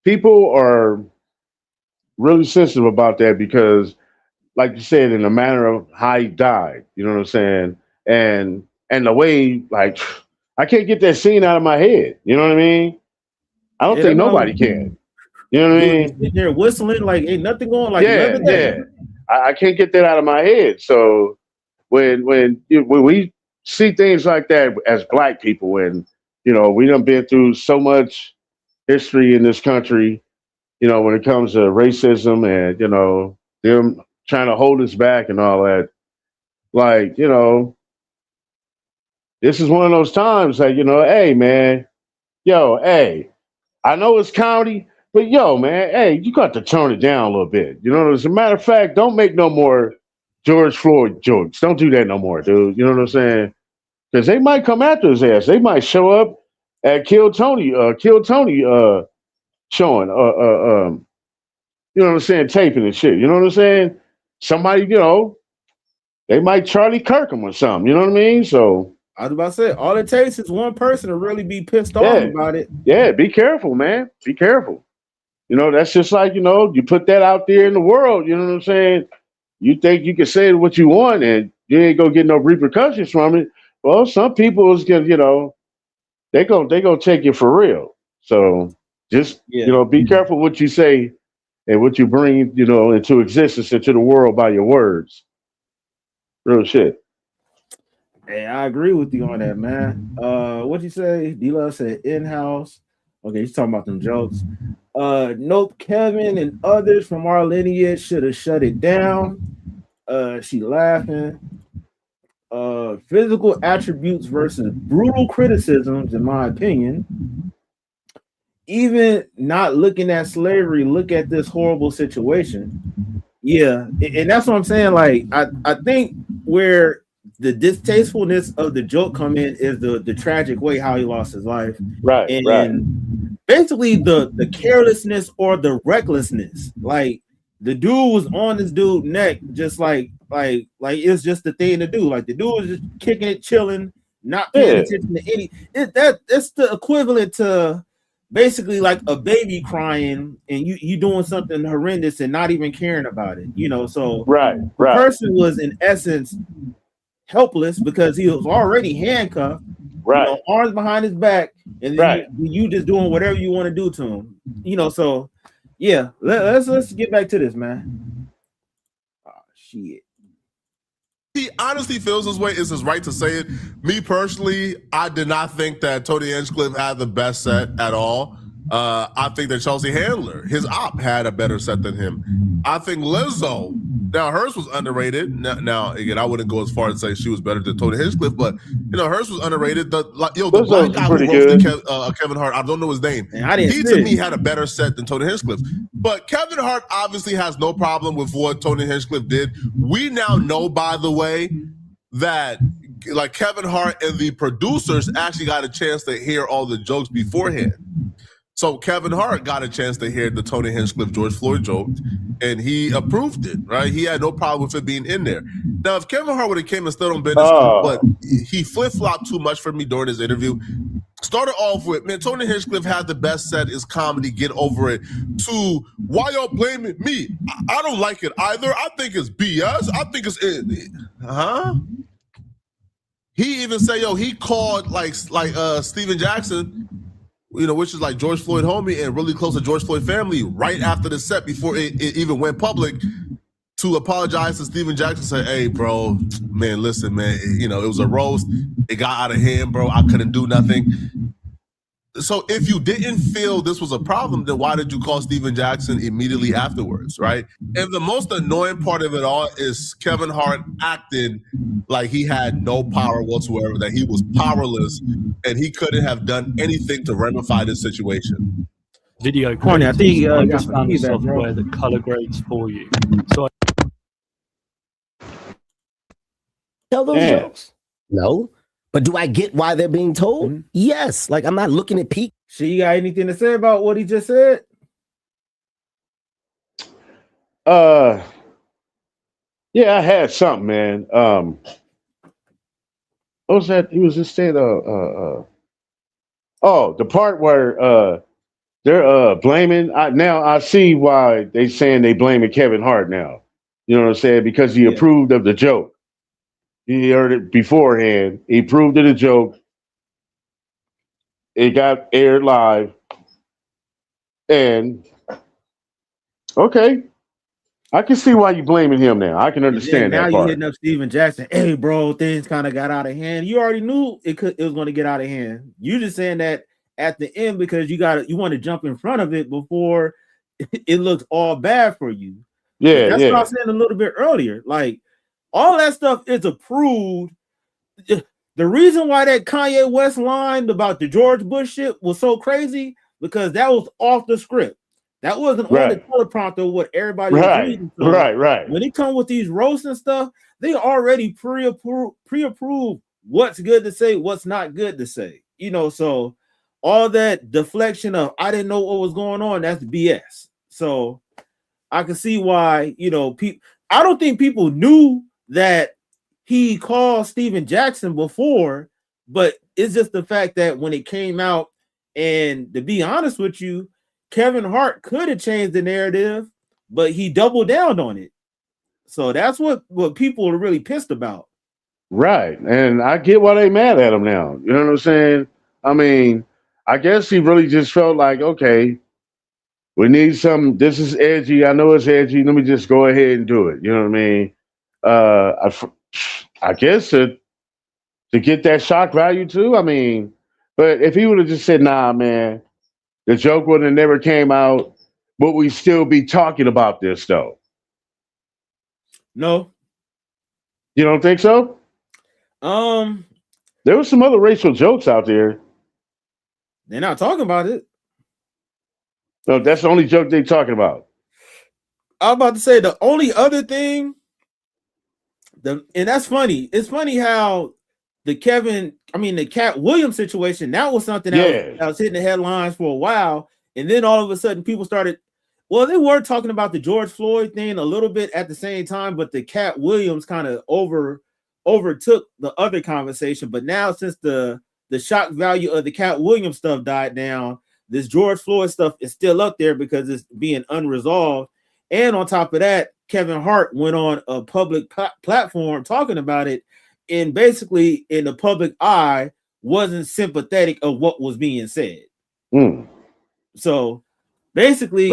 people are really sensitive about that because, like you said, in the manner of how he died, you know what I'm saying, and the way, like, I can't get that scene out of my head. You know what I mean? I don't think nobody can. You know what I mean? Sitting there whistling like ain't nothing going. Like, yeah. I can't get that out of my head. So when we see things like that as Black people, and we done been through so much history in this country, when it comes to racism and them trying to hold us back and all that, like, this is one of those times like, hey man, hey, I know it's comedy, but man, hey, you got to tone it down a little bit. As a matter of fact, don't make no more George Floyd jokes. Don't do that no more, dude. You know what I'm saying? Because they might come after his ass. They might show up at Kill Tony showing, you know what I'm saying, taping and shit. You know what I'm saying? Somebody, they might Charlie Kirk him or something. You know what I mean? So I was about to say, all it takes is one person to really be pissed off about it. Yeah, be careful, man. Be careful. That's just like, you put that out there in the world, you know what I'm saying? You think you can say what you want and you ain't gonna get no repercussions from it. Well, some people is gonna, they gonna take it for real. So just be careful what you say and what you bring, into existence, into the world by your words. Real shit. Hey, I agree with you on that, man. What'd you say? D-Love said in-house. Okay, he's talking about them jokes. Nope, Kevin and others from our lineage should have shut it down. She laughing. Physical attributes versus brutal criticisms, in my opinion. Even not looking at slavery, look at this horrible situation. Yeah, and that's what I'm saying. Like, I think where the distastefulness of the joke come in is the tragic way how he lost his life. Right. And basically the carelessness or the recklessness. Like, the dude was on this dude's neck, just like it's just the thing to do. Like the dude was just kicking it, chilling, not paying attention to any. That's the equivalent to basically like a baby crying and you doing something horrendous and not even caring about it. So the person was in essence helpless because he was already handcuffed, arms behind his back, and then you just doing whatever you want to do to him. So yeah, let's get back to this, man. Oh shit. He honestly feels this way. It's his right to say it. Me personally, I did not think that Tony Hinchcliffe had the best set at all. I think that Chelsea Handler, his op, had a better set than him. I think Lizzo, now hers was underrated. Now again, I wouldn't go as far as say she was better than Tony Hinchcliffe, but hers was underrated. The black guy who roasted Kevin Hart, I don't know his name. He to me had a better set than Tony Hinchcliffe. But Kevin Hart obviously has no problem with what Tony Hinchcliffe did. We now know, by the way, that like Kevin Hart and the producers actually got a chance to hear all the jokes beforehand. So Kevin Hart got a chance to hear the Tony Hinchcliffe George Floyd joke, and he approved it, right? He had no problem with it being in there. Now, if Kevin Hart would have came and stood on business, but he flip-flopped too much for me during his interview. Started off with, man, Tony Hinchcliffe had the best set is comedy, get over it, to why y'all blaming me? I don't like it either. I think it's BS. I think it's He even said, he called like Steven Jackson, which is like George Floyd homie and really close to George Floyd family, right after the set before it even went public, to apologize to Steven Jackson, say, hey, bro, man, listen, man, it was a roast. It got out of hand, bro. I couldn't do nothing. So if you didn't feel this was a problem, then why did you call Steven Jackson immediately afterwards, right? And the most annoying part of it all is Kevin Hart acting like he had no power whatsoever, that he was powerless, and he couldn't have done anything to rectify this situation. Video Corny, I think I just found the software that color grades for you. So tell those jokes? No. But do I get why they're being told? Yes. Like, I'm not looking at peak. So you got anything to say about what he just said? Yeah, I had something, man. What was that? He was just saying, the part where they're blaming. Now I see why they saying they blaming Kevin Hart now. You know what I'm saying? Because he approved of the joke. He heard it beforehand. He proved it a joke. It got aired live. And okay, I can see why you blaming him now. I can understand that part. Now you're hitting up Steven Jackson. Hey, bro, things kind of got out of hand. You already knew it was going to get out of hand. You just saying that at the end because you want to jump in front of it before it looks all bad for you. Yeah, that's what I was saying a little bit earlier. Like, all that stuff is approved. The reason why that Kanye West line about the George Bush shit was so crazy because that was off the script. That wasn't on the teleprompter what everybody was reading. So right. When they come with these roasts and stuff, they already pre-approved what's good to say, what's not good to say. So all that deflection of I didn't know what was going on, that's BS. So I can see why, people. I don't think people knew that he called Steven Jackson before, but it's just the fact that when it came out, and to be honest with you, Kevin Hart could have changed the narrative, but he doubled down on it. So that's what people are really pissed about. Right. And I get why they mad at him now. You know what I'm saying? I mean, I guess he really just felt like, okay, we need some, this is edgy. I know it's edgy. Let me just go ahead and do it. You know what I mean? I guess to get that shock value too. I mean, but if he would have just said, nah, man, the joke would have never came out, but we still be talking about this though. No. You don't think so? There was some other racial jokes out there. They're not talking about it. No, that's the only joke they're talking about. I was about to say the only other thing, and that's funny. It's funny how the Cat Williams situation, that was something that was hitting the headlines for a while. And then all of a sudden people started, Well, they were talking about the George Floyd thing a little bit at the same time, but the Cat Williams kind of overtook the other conversation. But now, since the shock value of the Cat Williams stuff died down, this George Floyd stuff is still up there because it's being unresolved. And on top of that, Kevin Hart went on a public platform talking about it, and basically in the public eye wasn't sympathetic of what was being said. So basically,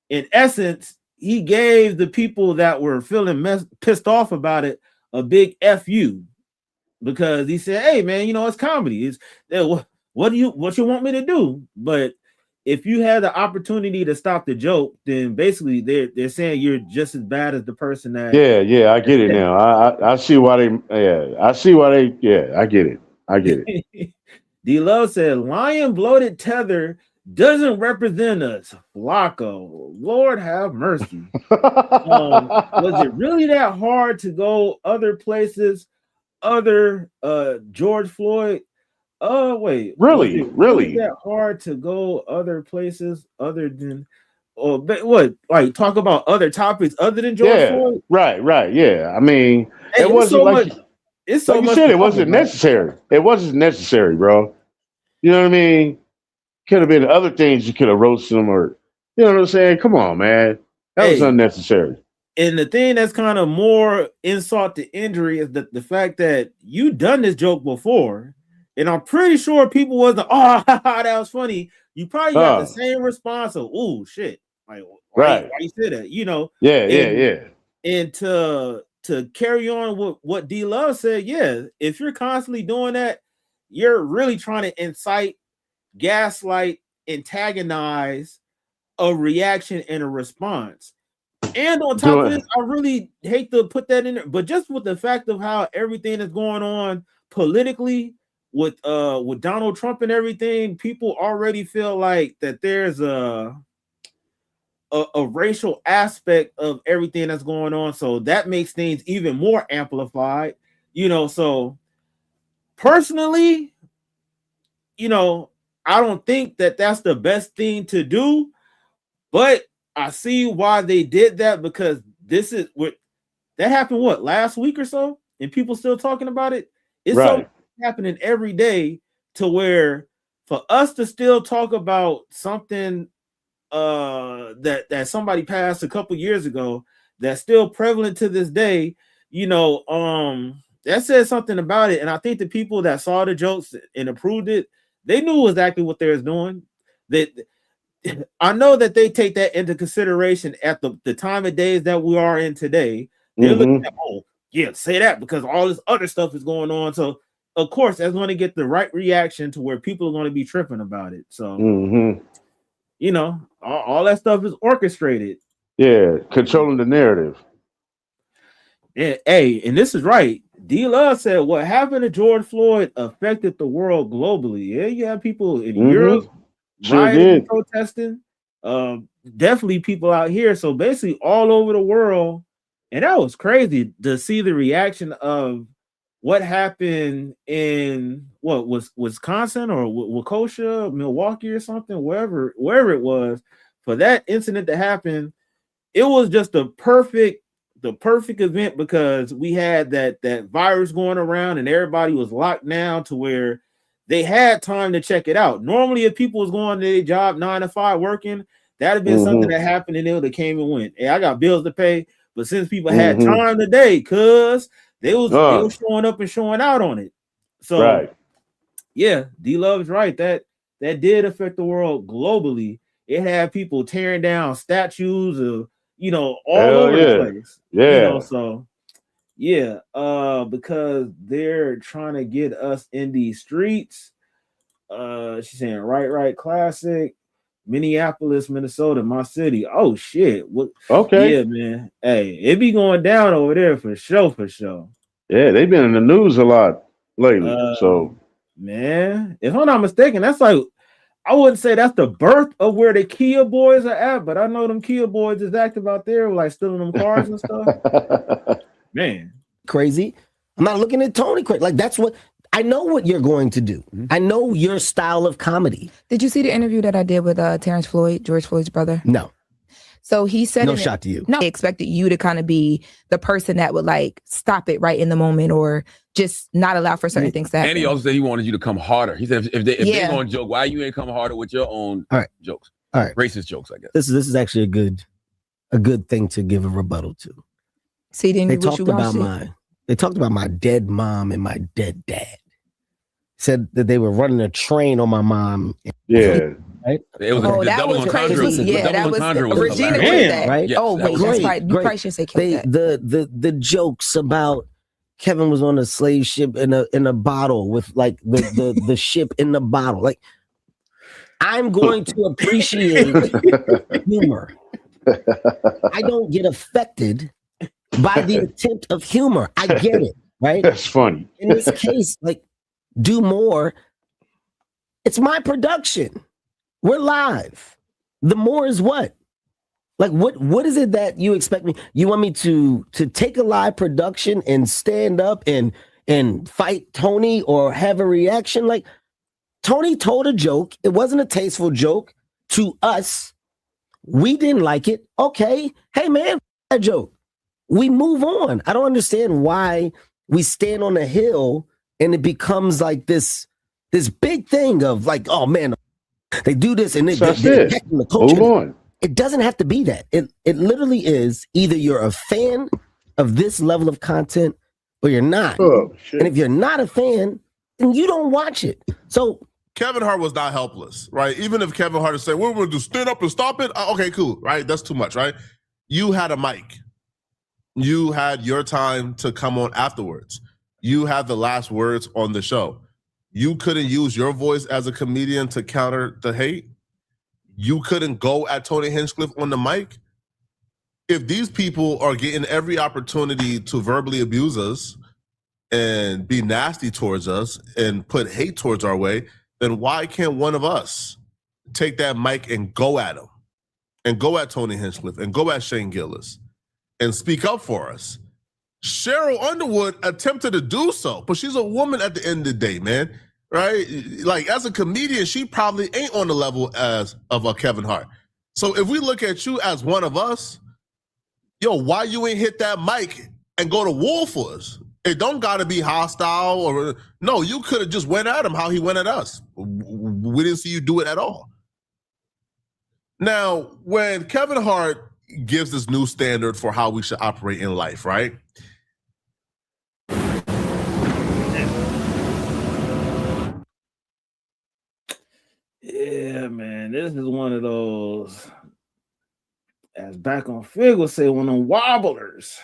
in essence, he gave the people that were feeling pissed off about it a big FU, because he said, hey man, you know, it's comedy. It's what you want me to do? But if you had the opportunity to stop the joke, then basically they're saying you're just as bad as the person that. Yeah, I get it now. I see why they. I get it. D Love said, "Lion bloated tether doesn't represent us." Flacco, Lord have mercy. Was it really that hard to go other places, other George Floyd? Wait, really that hard to go other places other than, what, like talk about other topics other than George Floyd? Right. Yeah, I mean, it wasn't so like much. It's so like you much said, it wasn't necessary. It wasn't necessary, bro. You know what I mean? Could have been other things you could have roasted them, or you know what I'm saying? Come on, man, that was unnecessary. And the thing that's kind of more insult to injury is that the fact that you done this joke before. And I'm pretty sure people wasn't, that was funny. You probably got the same response of, oh shit. Like, why you say that? You know? Yeah. And to carry on with what D Love said, if you're constantly doing that, you're really trying to incite, gaslight, antagonize a reaction and a response. And on top of this, I really hate to put that in there, but just with the fact of how everything is going on politically, with Donald Trump and everything, people already feel like that there's a racial aspect of everything that's going on, so that makes things even more amplified, you know. So personally, you know, I don't think that that's the best thing to do, but I see why they did that, because this is what that happened last week or so, and people still talking about it. It's so happening every day, to where for us to still talk about something that somebody passed a couple years ago that's still prevalent to this day, you know, that says something about it. And I think the people that saw the jokes and approved it, they knew exactly what they was doing. I know that they take that into consideration at the time of days that we are in today. They're looking at, say that because all this other stuff is going on. So of course, that's going to get the right reaction to where people are going to be tripping about it. So, you know, all that stuff is orchestrated. Yeah, controlling the narrative. Yeah, and this is right. D Love said what happened to George Floyd affected the world globally. Yeah, you have people in Europe rioting, protesting. Definitely people out here. So basically all over the world. And that was crazy to see the reaction of what happened in Wisconsin or Waukesha, Milwaukee or something, wherever it was, for that incident to happen. It was just the perfect event, because we had that virus going around and everybody was locked down to where they had time to check it out. Normally, if people was going to their job 9 to 5 working, that'd have been something that happened and they came and went. Hey, I got bills to pay. But since people had time today, cause they was showing up and showing out on it. So yeah, D Love's right. That did affect the world globally. It had people tearing down statues of, you know, all over the place. Yeah. You know, so yeah, because they're trying to get us in these streets. She's saying right, Klasic. Minneapolis, Minnesota, my city. Oh shit. What? Okay. Yeah, man. Hey, it be going down over there for sure. Yeah, they've been in the news a lot lately. So man, if I'm not mistaken, that's like, I wouldn't say that's the birth of where the Kia boys are at, but I know them Kia boys is active out there, like stealing them cars and stuff. Man. Crazy. I'm not looking at Tony crazy. Like, that's what I know what you're going to do. I know your style of comedy. Did you see the interview that I did with Terrence Floyd, George Floyd's brother? No. So he said, No shot to you. No, I expected you to kind of be the person that would like stop it right in the moment or just not allow for certain things to happen. And he also said he wanted you to come harder. He said if they going to joke, why you ain't come harder with your own jokes? All right, racist jokes, I guess. This is actually a good thing to give a rebuttal to. See, then they talked about my dead mom and my dead dad. Said that they were running a train on my mom. Yeah. Right? It was the double entendre. Yeah, that was Regina did that. Right? Yes, oh wait, that's right. You probably should say the jokes about Kevin was on a slave ship in a bottle with like the ship in the bottle. Like, I'm going to appreciate humor. I don't get affected by the attempt of humor. I get it, right? That's funny. In this case, like, do more. It's my production. We're live. The more is what? Like, what is it that you expect me? You want me to take a live production and stand up and fight Tony or have a reaction? Like, Tony told a joke. It wasn't a tasteful joke to us. We didn't like it. Okay. Hey, man, that joke. We move on. I don't understand why we stand on a hill and it becomes like this big thing of like, oh, man, they do this and they're attacking the culture. Move on. It doesn't have to be that. It literally is either you're a fan of this level of content or you're not. Oh, shit. And if you're not a fan, then you don't watch it. So Kevin Hart was not helpless, right? Even if Kevin Hart said, we're going to stand up and stop it. Okay, cool, right? That's too much, right? You had a mic. You had your time to come on afterwards. You had the last words on the show. You couldn't use your voice as a comedian to counter the hate. You couldn't go at Tony Hinchcliffe on the mic. If these people are getting every opportunity to verbally abuse us and be nasty towards us and put hate towards our way, then why can't one of us take that mic and go at him and go at Tony Hinchcliffe and go at Shane Gillis and speak up for us? Cheryl Underwood attempted to do so, but she's a woman at the end of the day, man. Right? Like, as a comedian, she probably ain't on the level of a Kevin Hart. So if we look at you as one of us, yo, why you ain't hit that mic and go to war for us? It don't got to be hostile or no, you could have just went at him how he went at us. We didn't see you do it at all. Now, when Kevin Hart gives this new standard for how we should operate in life, right? Yeah, man, this is one of those, as Back on Fig would say, one of them wobblers.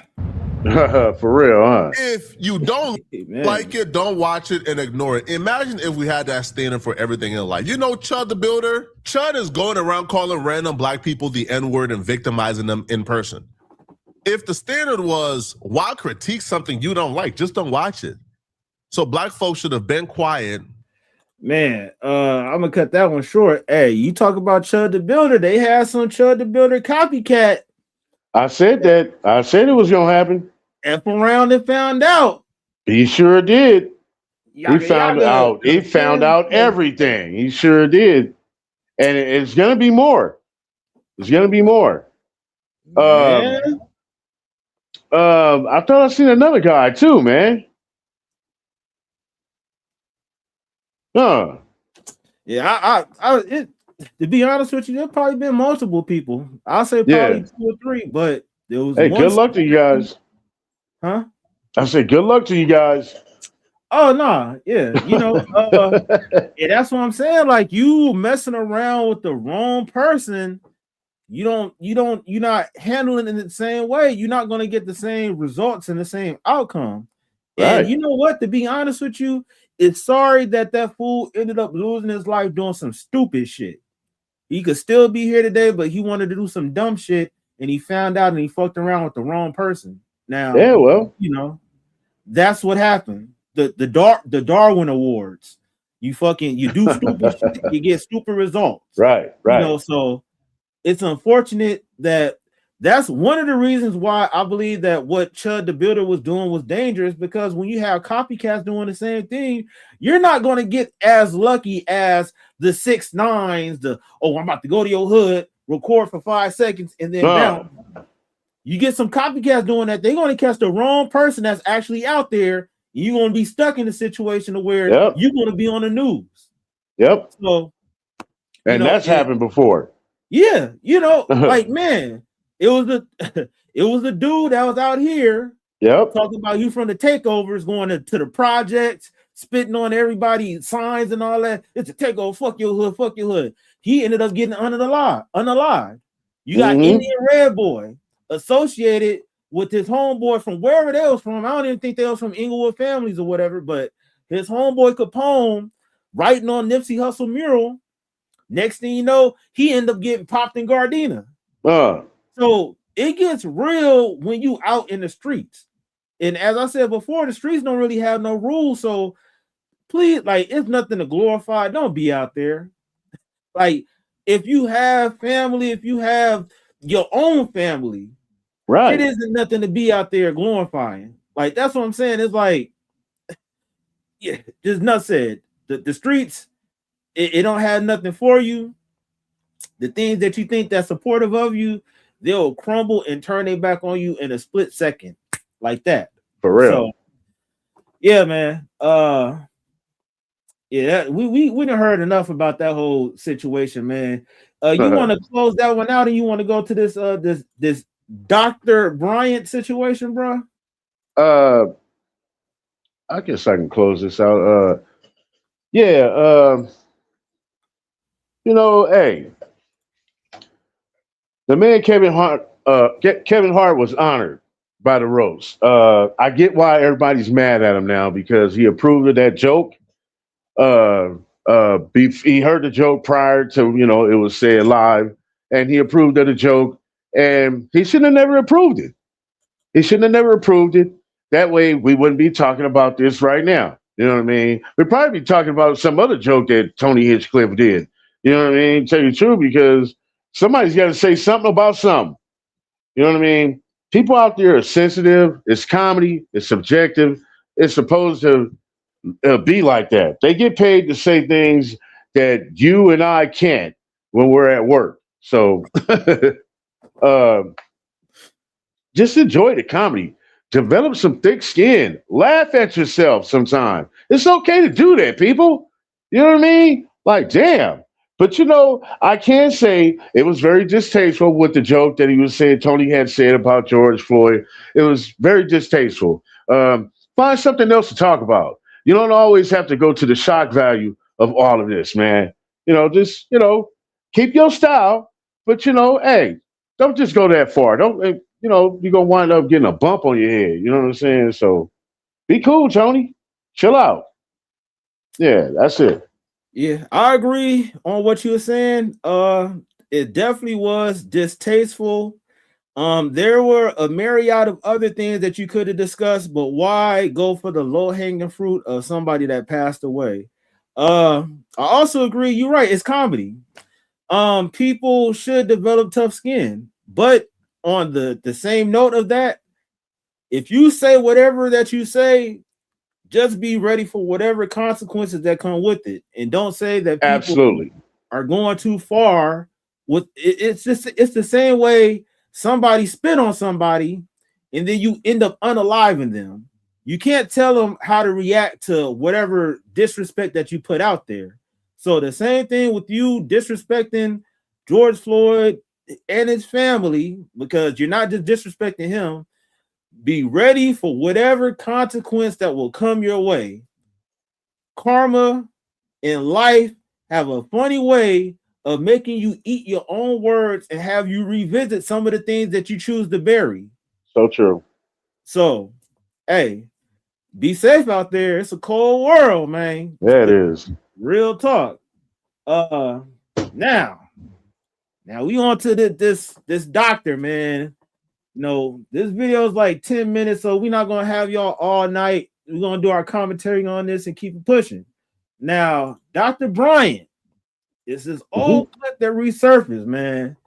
For real, huh? If you don't like it, don't watch it and ignore it. Imagine if we had that standard for everything in life. You know, Chud the Builder? Chud is going around calling random black people the N-word and victimizing them in person. If the standard was, why critique something you don't like? Just don't watch it. So black folks should have been quiet. Man, I'm gonna cut that one short. Hey, you talk about Chud the Builder. They had some Chud the Builder copycat. I said that. I said it was gonna happen. F around and found out. He sure did. He found out. He found out everything. He sure did. And it's gonna be more. It's gonna be more. I thought I seen another guy too, man. Huh. Yeah, to be honest with you, there's probably been multiple people. I'll say probably 2 or 3, but there was. Hey, good luck to you guys. Huh? I said good luck to you guys. Oh no, yeah, you know, yeah, that's what I'm saying. Like, you messing around with the wrong person, you're not handling it in the same way. You're not going to get the same results and the same outcome. Right. And you know what? To be honest with you, it's sorry that fool ended up losing his life doing some stupid shit. He could still be here today, but he wanted to do some dumb shit, and he found out and he fucked around with the wrong person. Now, yeah, well, you know, that's what happened. The Darwin Awards. You do stupid shit, you get stupid results. Right. You know, so it's unfortunate that's one of the reasons why I believe that what Chud the Builder was doing was dangerous, because when you have copycats doing the same thing, you're not going to get as lucky as the 6ix9ines, I'm about to go to your hood, record for 5 seconds, and then bounce. You get some copycats doing that, they're going to catch the wrong person that's actually out there. You're going to be stuck in a situation where you're going to be on the news. Yep. So, and that's happened before. Yeah, like, man, it was the dude that was out here. Yep. Talking about you from the takeovers going to the projects, spitting on everybody's signs and all that. It's a takeover. Fuck your hood. Fuck your hood. He ended up getting unalive. You got Indian Red Boy associated with his homeboy from wherever they was from. I don't even think they was from Inglewood families or whatever, but his homeboy Capone writing on Nipsey Hussle mural. Next thing you know, he ended up getting popped in Gardena. So it gets real when you out in the streets. And as I said before, the streets don't really have no rules. So please, like, it's nothing to glorify. Don't be out there. Like, if you have family, if you have your own family, right, it isn't nothing to be out there glorifying. Like, that's what I'm saying. It's like, yeah, just not said. The streets, it don't have nothing for you. The things that you think that's supportive of you, they'll crumble and turn their back on you in a split second, like that. For real. So, yeah, man. Yeah, we done heard enough about that whole situation, man. You want to close that one out, and you want to go to this Dr. Bryant situation, bro? I guess I can close this out. Hey, the man Kevin Hart was honored by the roast. I get why everybody's mad at him now because he approved of that joke. He heard the joke prior to, it was said live, and he approved of the joke, and he should have never approved it. He shouldn't have never approved it. That way we wouldn't be talking about this right now. You know what I mean? We'd probably be talking about some other joke that Tony Hinchcliffe did. You know what I mean? Tell you the truth, because somebody's got to say something about something. You know what I mean? People out there are sensitive. It's comedy. It's subjective. It's supposed to be like that. They get paid to say things that you and I can't when we're at work. So just enjoy the comedy. Develop some thick skin. Laugh at yourself sometime. It's okay to do that, people. You know what I mean? Like, damn. But, I can say it was very distasteful with the joke that he was saying, Tony had said about George Floyd. It was very distasteful. Find something else to talk about. You don't always have to go to the shock value of all of this, man. Just, keep your style. But, hey, don't just go that far. Don't, you're going to wind up getting a bump on your head. You know what I'm saying? So be cool, Tony. Chill out. Yeah, that's it. Yeah, I agree on what you were saying. It definitely was distasteful. There were a myriad of other things that you could have discussed, but why go for the low-hanging fruit of somebody that passed away? I also agree, you're right, it's comedy. People should develop tough skin, but on the same note of that, if you say whatever that you say, just be ready for whatever consequences that come with it, and don't say that people absolutely are going too far with it. It's the same way somebody spit on somebody and then you end up unaliving them. You can't tell them how to react to whatever disrespect that you put out there. So the same thing with you disrespecting George Floyd and his family, because you're not just disrespecting him. Be ready for whatever consequence that will come your way. Karma in life have a funny way of making you eat your own words and have you revisit some of the things that you choose to bury. So true. So, hey, be safe out there. It's a cold world, man. Yeah, it is. Real talk. Now we on to this doctor, man. This video is like 10 minutes, so we're not gonna have y'all all night. We're gonna do our commentary on this and keep it pushing. Now, Dr. Bryant, this is old clip that resurfaced, man.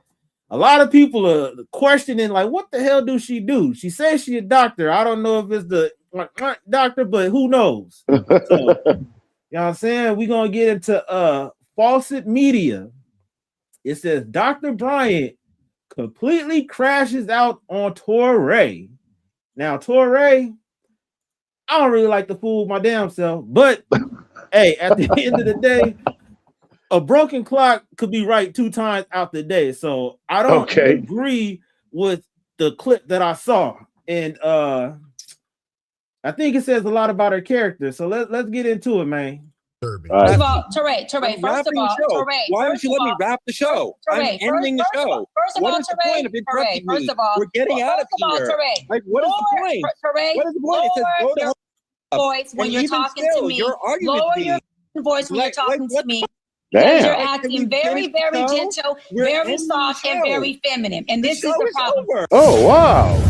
A lot of people are questioning, like, what the hell do she do? She says she's a doctor. I don't know if it's the doctor, but who knows? So, you know what I'm saying? We're gonna get into Fawcett Media. It says Dr. Bryant completely crashes out on Torre. Now, Torre, I don't really like to fool my damn self, but hey, at the end of the day, a broken clock could be right 2 times out the day. So I don't agree with the clip that I saw. And I think it says a lot about her character. So let's get into it, man. First of all, Torre, first of all, Torre. Why don't you let me wrap the show? I'm ending the show. First of all, what is the point of interrupting me? First of all, we're getting out of here. Like, what is the point? What is the point? It says go to voice when you're talking to me. Lower your voice when you're talking to me. Damn. You're acting very, very gentle, very soft, and very feminine. And this is the problem. Oh, wow.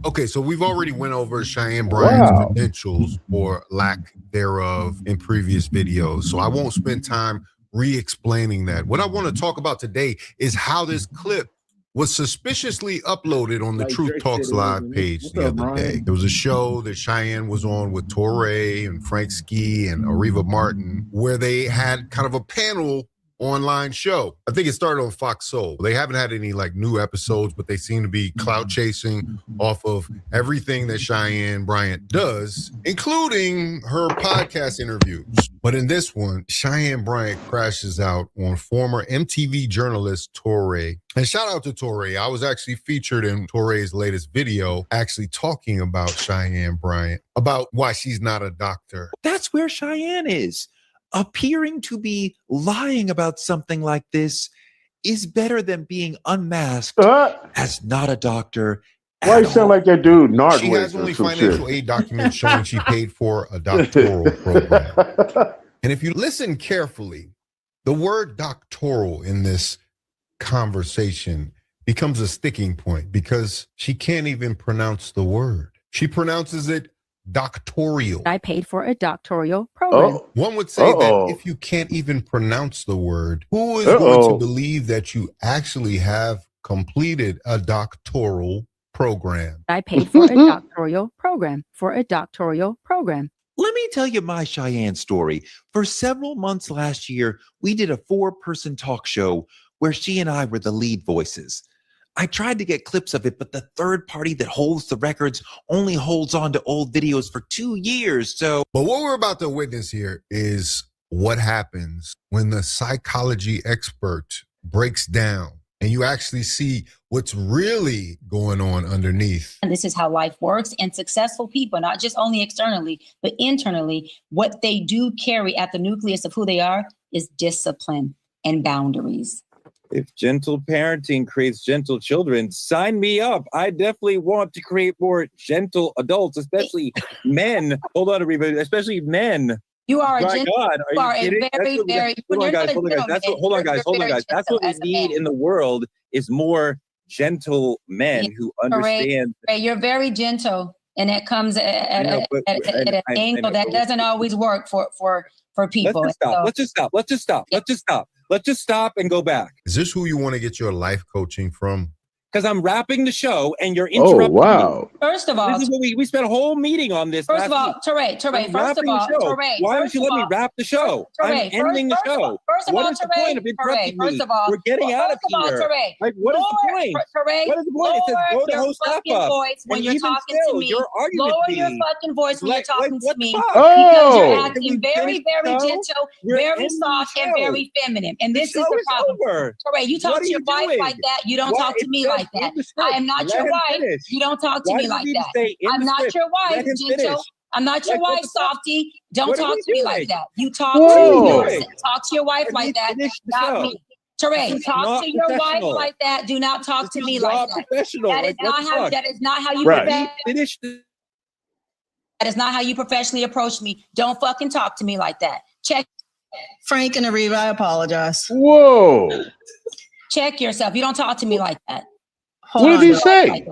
Okay, so we've already went over Cheyenne Bryant's credentials or lack thereof in previous videos. So I won't spend time re-explaining that. What I want to talk about today is how this clip was suspiciously uploaded on the Truth Talks Live page the other day. There was a show that Cheyenne was on with Torre and Frank Ski and Ariva Martin, where they had kind of a panel online show. I think it started on Fox Soul. They haven't had any like new episodes, but they seem to be clout chasing off of everything that Cheyenne Bryant does, including her podcast interviews. But in this one, Cheyenne Bryant crashes out on former MTV journalist Torre. And shout out to Torre. I was actually featured in Torre's latest video, actually talking about Cheyenne Bryant, about why she's not a doctor. That's where Cheyenne is. Appearing to be lying about something like this is better than being unmasked as not a doctor. Why you sound like that dude? She has only financial aid documents showing she paid for a doctoral program. And if you listen carefully, the word doctoral in this conversation becomes a sticking point because she can't even pronounce the word. She pronounces it doctoral. I paid for a doctoral program. One would say that if you can't even pronounce the word, who is going to believe that you actually have completed a doctoral program? I paid for a doctoral program. Let me tell you my Cheyenne story. For several months last year, we did a 4-person talk show where she and I were the lead voices. I tried to get clips of it, but the third party that holds the records only holds on to old videos for 2 years. So, but what we're about to witness here is what happens when the psychology expert breaks down and you actually see what's really going on underneath. And this is how life works. And successful people, not just only externally, but internally, what they do carry at the nucleus of who they are is discipline and boundaries. If gentle parenting creates gentle children, sign me up. I definitely want to create more gentle adults, especially men. Hold on, everybody, especially men. You are My a gentle, God, you are a very, very. Hold on, guys. Hold on, guys. That's what we need in the world is more gentle men who understand. You're very gentle, and it comes at an angle that doesn't always work for people. Let's just stop and go back. Is this who you want to get your life coaching from? Because I'm wrapping the show and you're interrupting me. First of all, this is what we spent a whole meeting on this. First of all, Torre, first of all, Torre. Why don't you let me wrap the show? I'm ending the show. First of all, what is the point of interrupting me? We're getting out of here. Like, what is the point? What is the point? It says go to host up. Voice when you're talking to me. Lower your fucking voice when you're talking to me. Because you're acting very, very gentle, very soft, and very feminine. And this is the problem. Torre, you talk to your wife like that. You don't talk to me like that. I am not your wife. You don't talk to me like that. I'm not your wife, gentle. I'm not your wife, softy. Don't talk to me like that. You talk to your wife like that, not me. Torre, talk to your wife like that. Do not talk to me like that. That is not how you That is not how you professionally approach me. Don't fucking talk to me like that. Check. Frank and Ariva, I apologize. Whoa. Check yourself. You don't talk to me like that. What did he say?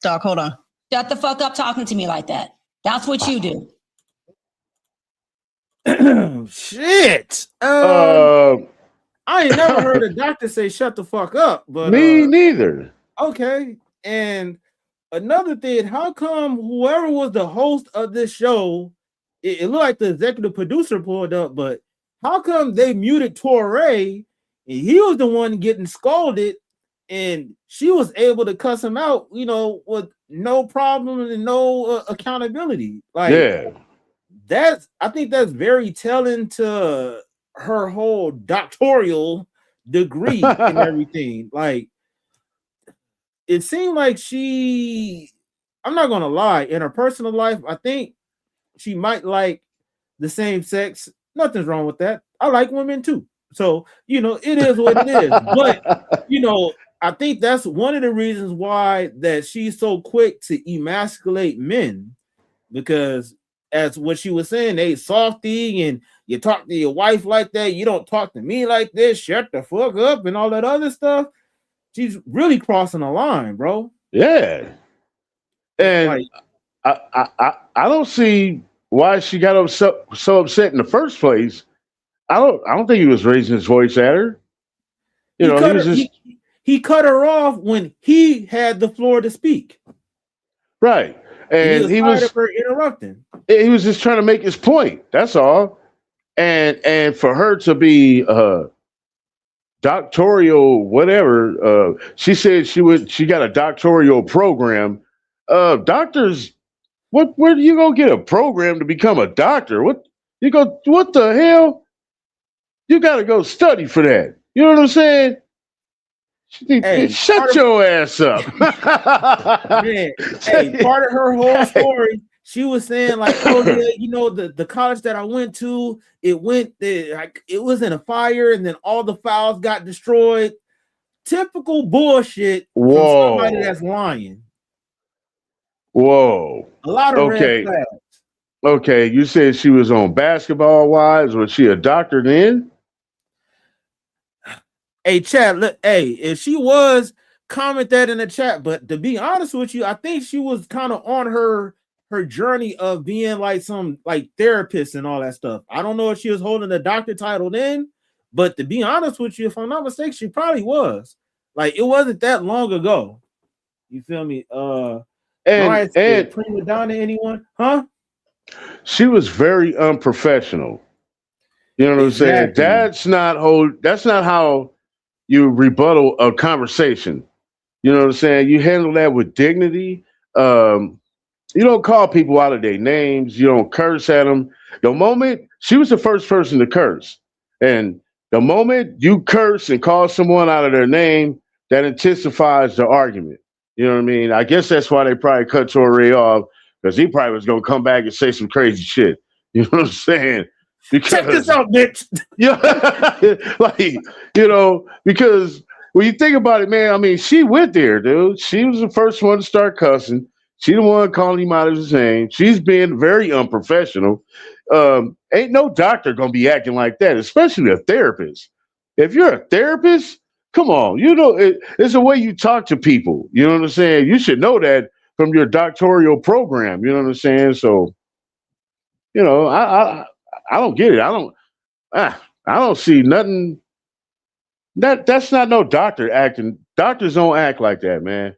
Doc, hold on. Shut the fuck up talking to me like that. That's what you do. Shit. I ain't never heard a doctor say shut the fuck up. But me neither. Okay. And another thing, how come whoever was the host of this show, it looked like the executive producer pulled up, but how come they muted Torrey and he was the one getting scolded and she was able to cuss him out, you know, with no problem and no accountability? Like, I think that's very telling to her whole doctoral degree and everything. Like, it seemed like I'm not gonna lie, in her personal life, I think she might like the same sex. Nothing's wrong with that. I like women too. So, you know, it is what it is. But, you know, I think that's one of the reasons why that she's so quick to emasculate men, because as what she was saying, they softy and you talk to your wife like that. You don't talk to me like this. Shut the fuck up and all that other stuff. She's really crossing the line, bro. Yeah. And like, I don't see why she got so upset in the first place. I don't think he was raising his voice at her. You know, he cut her off when he had the floor to speak. Right. And he was for interrupting. He was just trying to make his point. That's all. And for her to be doctoral, whatever, she said she got a doctoral program. Doctors, where do you go get a program to become a doctor? What the hell? You got to go study for that. You know what I'm saying? Hey, shut your ass up. Man, part of her whole story, she was saying like, oh yeah, you know, the college that I went to, it was in a fire and then all the files got destroyed. Typical bullshit from somebody that's lying. Whoa. A lot of red flags. Okay, you said she was on Basketball Wives. Was she a doctor then? Hey, chat, look, if she was, comment that in the chat. But to be honest with you, I think she was kind of on her journey of being like some like therapist and all that stuff. I don't know if she was holding the doctor title then, but to be honest with you, if I'm not mistaken, she probably was. Like, it wasn't that long ago. You feel me? And prima donna, anyone? Huh? She was very unprofessional. You know what I'm saying? That's not how you rebuttal a conversation. You know what I'm saying? You handle that with dignity. You don't call people out of their names. You don't curse at them. The moment she was the first person to curse, and the moment you curse and call someone out of their name, that intensifies the argument. You know what I mean? I guess that's why they probably cut Torrey off, because he probably was gonna come back and say some crazy shit. You know what I'm saying? Because, check this out, bitch. Yeah, like, you know, because when you think about it, man, I mean, she went there, dude. She was the first one to start cussing. She the one calling him out of his name. She's being very unprofessional. Ain't no doctor gonna be acting like that, especially a therapist. If you're a therapist, come on, you know, it's the way you talk to people. You know what I'm saying? You should know that from your doctoral program. You know what I'm saying? So, you know, I don't get it. I don't see nothing. That's not no doctor acting. Doctors don't act like that, man.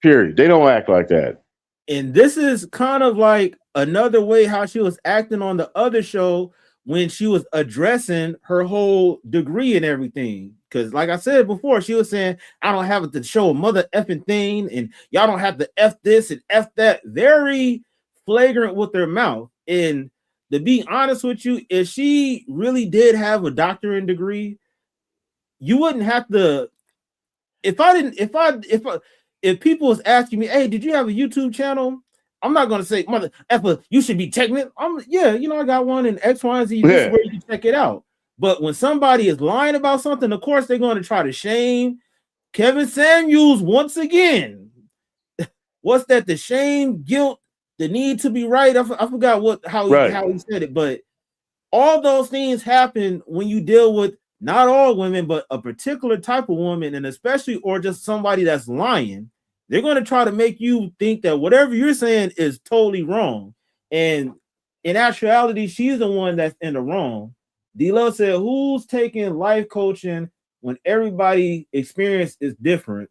Period. They don't act like that. And this is kind of like another way how she was acting on the other show when she was addressing her whole degree and everything. Because like I said before, she was saying, I don't have to show a mother effing thing, and y'all don't have to F this and F that. Very flagrant with their mouth. And to be honest with you, if she really did have a doctorate degree, you wouldn't have to. If people was asking me, hey, did you have a YouTube channel? I'm not gonna say, mother effer, you should be checking it. Yeah, you know, I got one in X, Y, and Z. This is where you can check it out. But when somebody is lying about something, of course they're going to try to shame Kevin Samuels once again. What's that? The shame, guilt, the need to be right. I forgot how he said it, but all those things happen when you deal with not all women, but a particular type of woman, and especially or just somebody that's lying. They're going to try to make you think that whatever you're saying is totally wrong. And in actuality, she's the one that's in the wrong. D-Lo said, who's taking life coaching when everybody experience is different?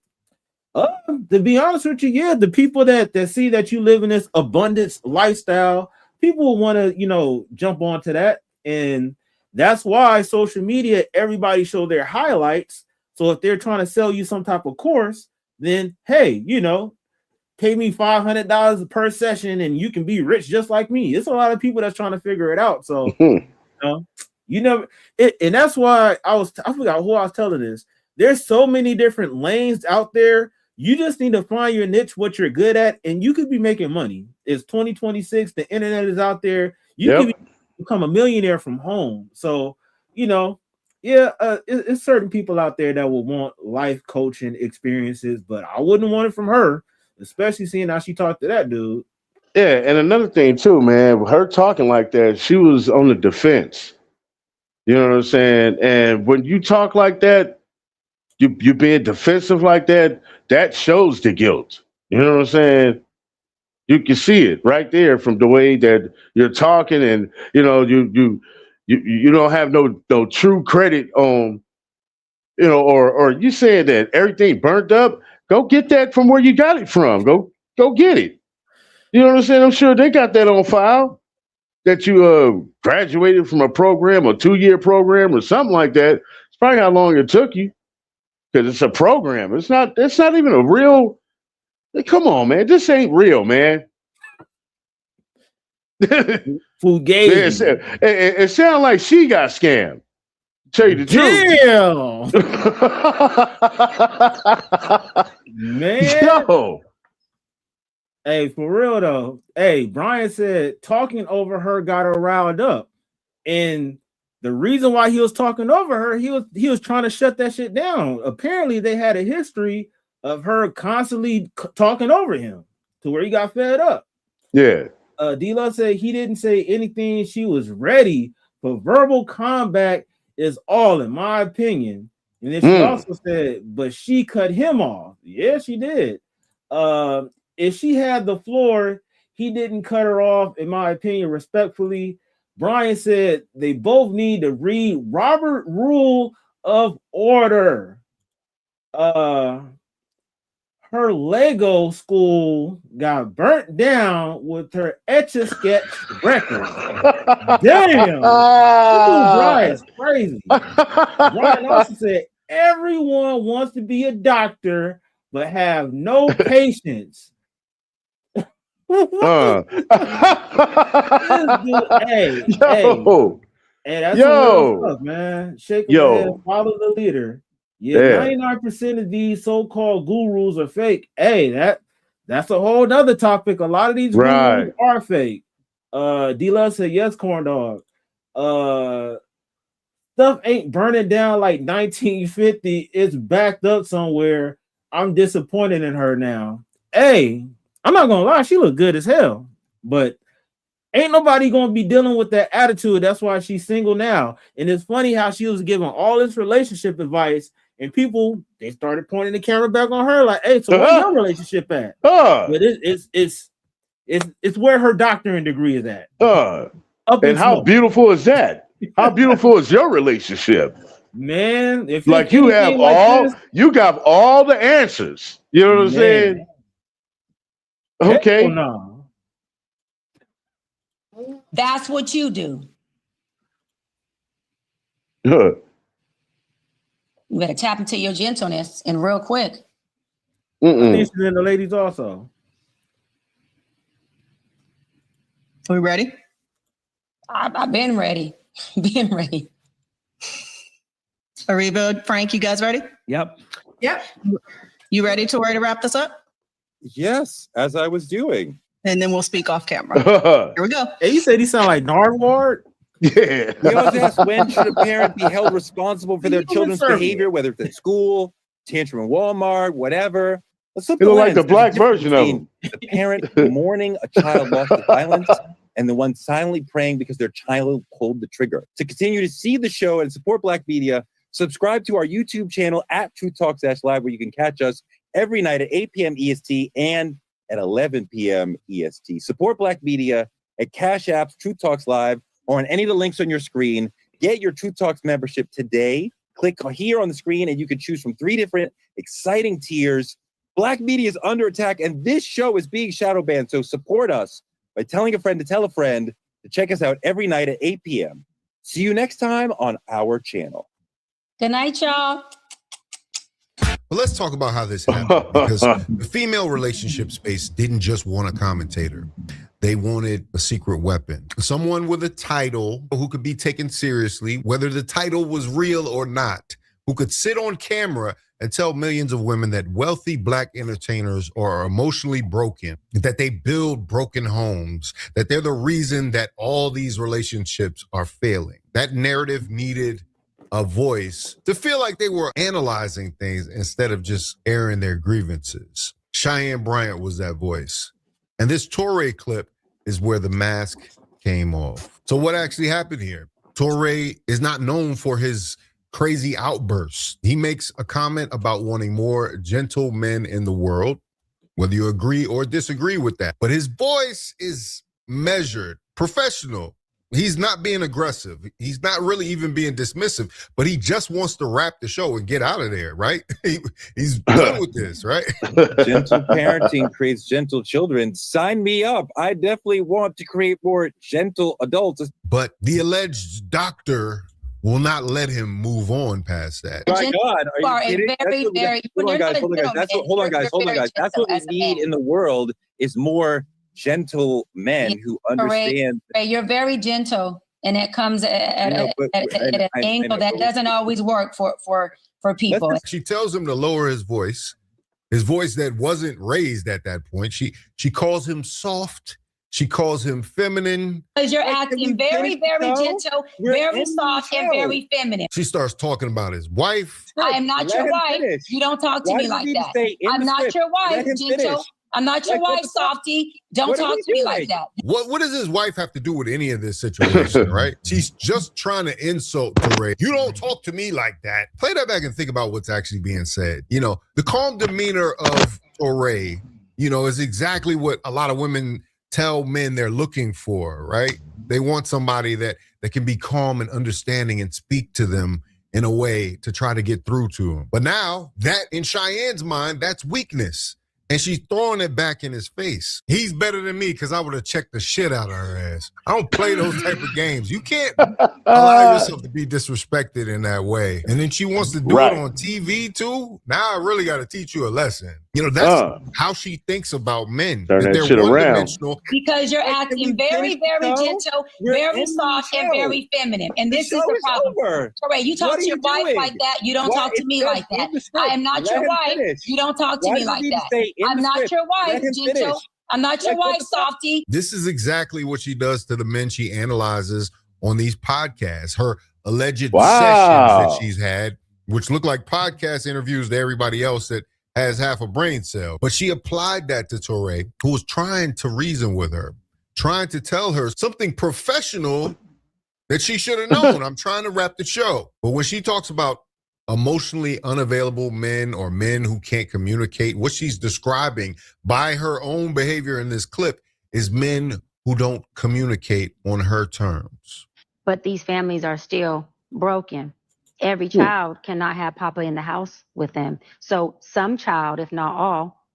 To be honest with you, yeah, the people that see that you live in this abundance lifestyle, people want to, you know, jump onto that. And That's why social media, everybody show their highlights. So if they're trying to sell you some type of course, then hey, pay me $500 per session and you can be rich just like me. It's a lot of people that's trying to figure it out. So you never and that's why I forgot who I was telling this. There's so many different lanes out there. You just need to find your niche, what you're good at, and you could be making money. It's 2026, the internet is out there. You can become a millionaire from home. So it's certain people out there that will want life coaching experiences, but I wouldn't want it from her, especially seeing how she talked to that dude. Yeah, and another thing too, man, her talking like that, she was on the defense. You know what I'm saying? And when you talk like that, you being defensive like that, that shows the guilt. You know what I'm saying? You can see it right there from the way that you're talking, and you don't have no true credit on, or you said that everything burnt up. Go get that from where you got it from. Go get it. You know what I'm saying? I'm sure they got that on file, that you graduated from a program, a 2-year program or something like that. It's probably how long it took you, because it's a program. It's not even a real. Come on, man. This ain't real, man. Fugazi. It sounds like she got scammed. Tell you the truth. Man. Yo. Hey, for real though. Hey, Brian said talking over her got her riled up. And the reason why he was talking over her, he was trying to shut that shit down. Apparently, they had a history of her constantly talking over him to where he got fed up. Yeah. D-Lo said he didn't say anything. She was ready for verbal combat is all, in my opinion. And then she also said, but she cut him off. Yeah, she did. If she had the floor, he didn't cut her off, in my opinion, respectfully. Brian said they both need to read Robert Rule of Order. Her Lego school got burnt down with her Etch-a-Sketch record. Damn. Brian is crazy. Brian also said everyone wants to be a doctor but have no patience. Hey, that's some real stuff, man. Shake your head, follow the leader. Yeah, 99% of these so-called gurus are fake. Hey, that's a whole nother topic. A lot of these gurus are fake. D-Love said yes, corn dog. Stuff ain't burning down like 1950. It's backed up somewhere. I'm disappointed in her now. Hey, I'm not gonna lie, she look good as hell, but ain't nobody gonna be dealing with that attitude. That's why she's single now. And it's funny how she was giving all this relationship advice, and people they started pointing the camera back on her, like, "Hey, so where's your relationship at?" But it's where her doctoring degree is at. And how beautiful is that? How beautiful is your relationship, man? If like you have you got all the answers. You know what I'm saying? Okay. No. That's what you do. You better tap into your gentleness and real quick. I think she's in the ladies also. Are we ready? I've been ready. Been ready. Ariba, Frank, you guys ready? Yep. You ready, Tori, to wrap this up? Yes, as I was doing. And then we'll speak off camera. Here we go. Hey, you said he sound like Narwhal? Yeah. We always ask, when should a parent be held responsible for their children's behavior, whether it's at school, tantrum in Walmart, whatever? Let's look like the black version of him. The parent mourning a child lost to violence and the one silently praying because their child pulled the trigger. To continue to see the show and support Black media, subscribe to our YouTube channel at Truth Talk /live, where you can catch us every night at 8 p.m. EST and at 11 p.m. EST. Support Black media at Cash App's Truth Talks Live or on any of the links on your screen. Get your Truth Talks membership today. Click here on the screen and you can choose from 3 different exciting tiers. Black media is under attack and this show is being shadow banned. So support us by telling a friend to tell a friend to check us out every night at 8 p.m. See you next time on our channel. Good night, y'all. But let's talk about how this happened, because the female relationship space didn't just want a commentator. They wanted a secret weapon, someone with a title who could be taken seriously, whether the title was real or not, who could sit on camera and tell millions of women that wealthy Black entertainers are emotionally broken, that they build broken homes, that they're the reason that all these relationships are failing. That narrative needed a voice to feel like they were analyzing things instead of just airing their grievances. Cheyenne Bryant was that voice. And this Touré clip is where the mask came off. So what actually happened here? Touré is not known for his crazy outbursts. He makes a comment about wanting more gentle men in the world, whether you agree or disagree with that. But his voice is measured, professional. He's not being aggressive. He's not really even being dismissive, but he just wants to wrap the show and get out of there, right? He's done with this, right? Gentle parenting creates gentle children. Sign me up. I definitely want to create more gentle adults. But the alleged doctor will not let him move on past that. My God, are you kidding? Hold on, guys. Hold on, guys. That's what we need in the world is more gentle men who understand. You're very gentle, and it comes at an angle that doesn't always work for people. She tells him to lower his voice that wasn't raised at that point. She calls him soft. She calls him feminine. Because you're acting very, very gentle, very soft, and very feminine. She starts talking about his wife. I am not your wife. You don't talk to me like that. I'm not your wife, gentle. I'm not your wife, softy. Don't talk to me like that. What does his wife have to do with any of this situation, right? She's just trying to insult Touré. You don't talk to me like that. Play that back and think about what's actually being said. You know, the calm demeanor of Touré, you know, is exactly what a lot of women tell men they're looking for, right? They want somebody that can be calm and understanding and speak to them in a way to try to get through to them. But now that in Cheyenne's mind, that's weakness. And she's throwing it back in his face. He's better than me because I would have checked the shit out of her ass. I don't play those type of games. You can't allow yourself to be disrespected in that way. And then she wants to do it on TV too. Now I really got to teach you a lesson. You know, that's how she thinks about men. Turn that shit around. Because you're acting very, very gentle, very soft, and very feminine. And this is the problem. Touré, you talk to your wife like that. You don't talk to me like that. I am not your wife. You don't talk to me like that. I'm not your wife, gentle. I'm not your wife, softy. This is exactly what she does to the men she analyzes on these podcasts. Her alleged sessions that she's had, which look like podcast interviews to everybody else that has half a brain cell. But she applied that to Touré, who was trying to reason with her, trying to tell her something professional that she should have known. I'm trying to wrap the show. But when she talks about emotionally unavailable men or men who can't communicate, what she's describing by her own behavior in this clip is men who don't communicate on her terms. But these families are still broken. Every child cannot have Papa in the house with them. So some child, if not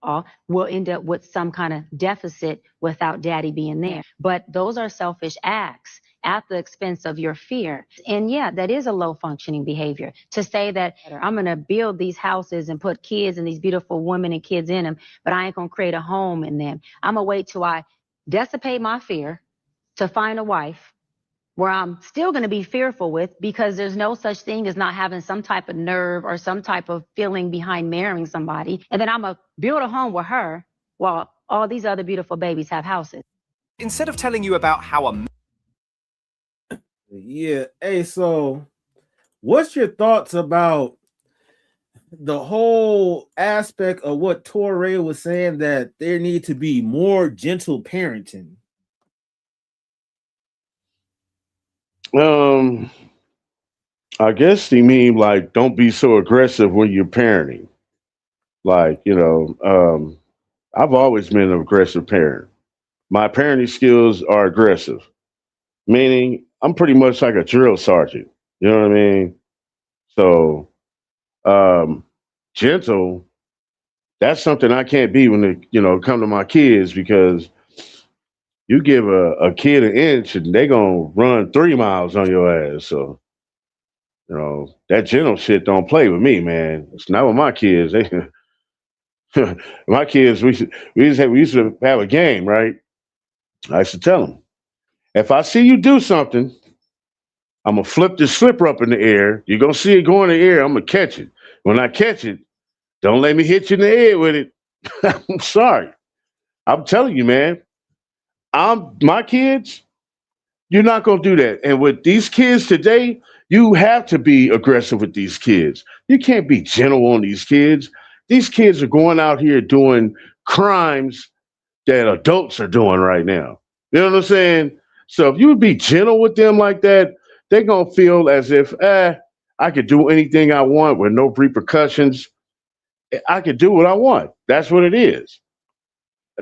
all, will end up with some kind of deficit without daddy being there. But those are selfish acts at the expense of your fear. And yeah, that is a low functioning behavior to say that I'm going to build these houses and put kids and these beautiful women and kids in them, but I ain't going to create a home in them. I'm going to wait till I dissipate my fear to find a wife where I'm still going to be fearful with, because there's no such thing as not having some type of nerve or some type of feeling behind marrying somebody. And then I'm going to build a home with her while all these other beautiful babies have houses. Instead of telling you about how Yeah. Hey, so what's your thoughts about the whole aspect of what Touré was saying, that there need to be more gentle parenting? I guess they mean like don't be so aggressive when you're parenting. Like, you know, I've always been an aggressive parent. My parenting skills are aggressive, meaning I'm pretty much like a drill sergeant. You know what I mean? So, gentle, that's something I can't be when it, you know, come to my kids, because, you give a kid an inch and they gonna run 3 miles on your ass. So, you know, that gentle shit don't play with me, man. It's not with my kids. They, my kids, we used to have a game, right? I used to tell them, if I see you do something, I'm gonna flip this slipper up in the air. You're gonna see it go in the air. I'm gonna catch it. When I catch it, don't let me hit you in the head with it. I'm sorry. I'm telling you, man. My kids, you're not gonna do that. And with these kids today, you have to be aggressive with these kids. You can't be gentle on these kids. These kids are going out here doing crimes that adults are doing right now. You know what I'm saying? So if you would be gentle with them like that, they're gonna feel as if, I could do anything I want with no repercussions. I could do what I want. That's what it is.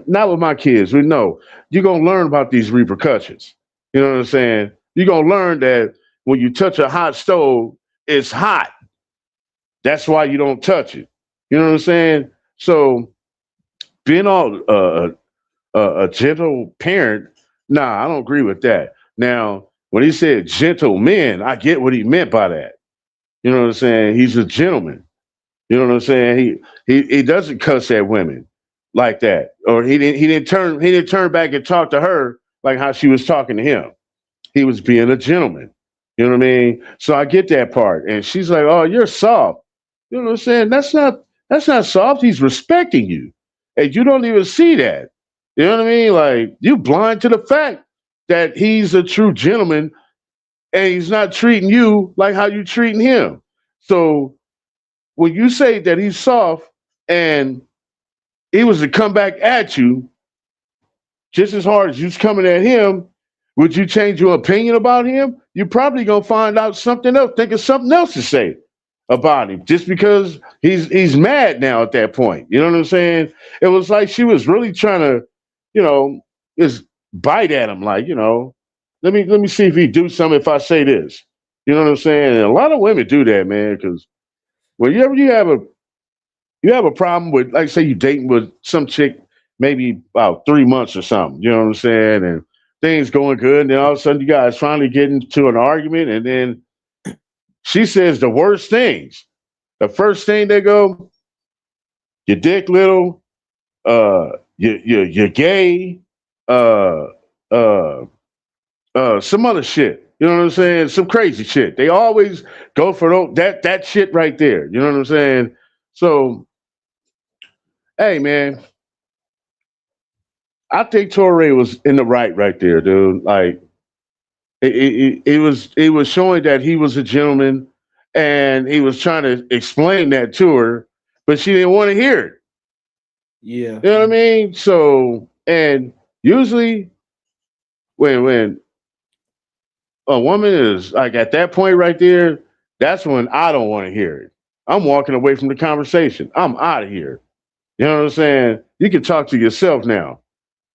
Not with my kids. We know you're gonna learn about these repercussions. You know what I'm saying? You're gonna learn that when you touch a hot stove, it's hot. That's why you don't touch it. You know what I'm saying? So being all a gentle parent, nah, I don't agree with that. Now, when he said gentleman, I get what he meant by that. You know what I'm saying? He's a gentleman. You know what I'm saying? He doesn't cuss at women like that, or he didn't turn back and talk to her like how she was talking to him. He was being a gentleman. You know what I mean? So I get that part. And she's like, "Oh, you're soft." You know what I'm saying? That's not soft. He's respecting you, and you don't even see that. You know what I mean? Like, you blind to the fact that he's a true gentleman, and he's not treating you like how you treating him. So when you say that he's soft and he was to come back at you just as hard as you's coming at him, would you change your opinion about him? You're probably gonna find out something else, think of something else to say about him, just because he's mad now at that point. You know what I'm saying? It was like she was really trying to, just bite at him, like, let me see if he do something if I say this. You know what I'm saying? And a lot of women do that, man, because whenever you have a problem with, like, say you dating with some chick maybe about 3 months or something, you know what I'm saying? And things going good, and then all of a sudden you guys finally get into an argument, and then she says the worst things. The first thing they go, your dick little, you're gay, some other shit. You know what I'm saying? Some crazy shit. They always go for that shit right there. You know what I'm saying? So, hey, man, I think Torre was in the right there, dude. Like, it was showing that he was a gentleman, and he was trying to explain that to her, but she didn't want to hear it. Yeah. You know what I mean? So, and usually when a woman is like at that point right there, that's when I don't want to hear it. I'm walking away from the conversation. I'm out of here. You know what I'm saying? You can talk to yourself now.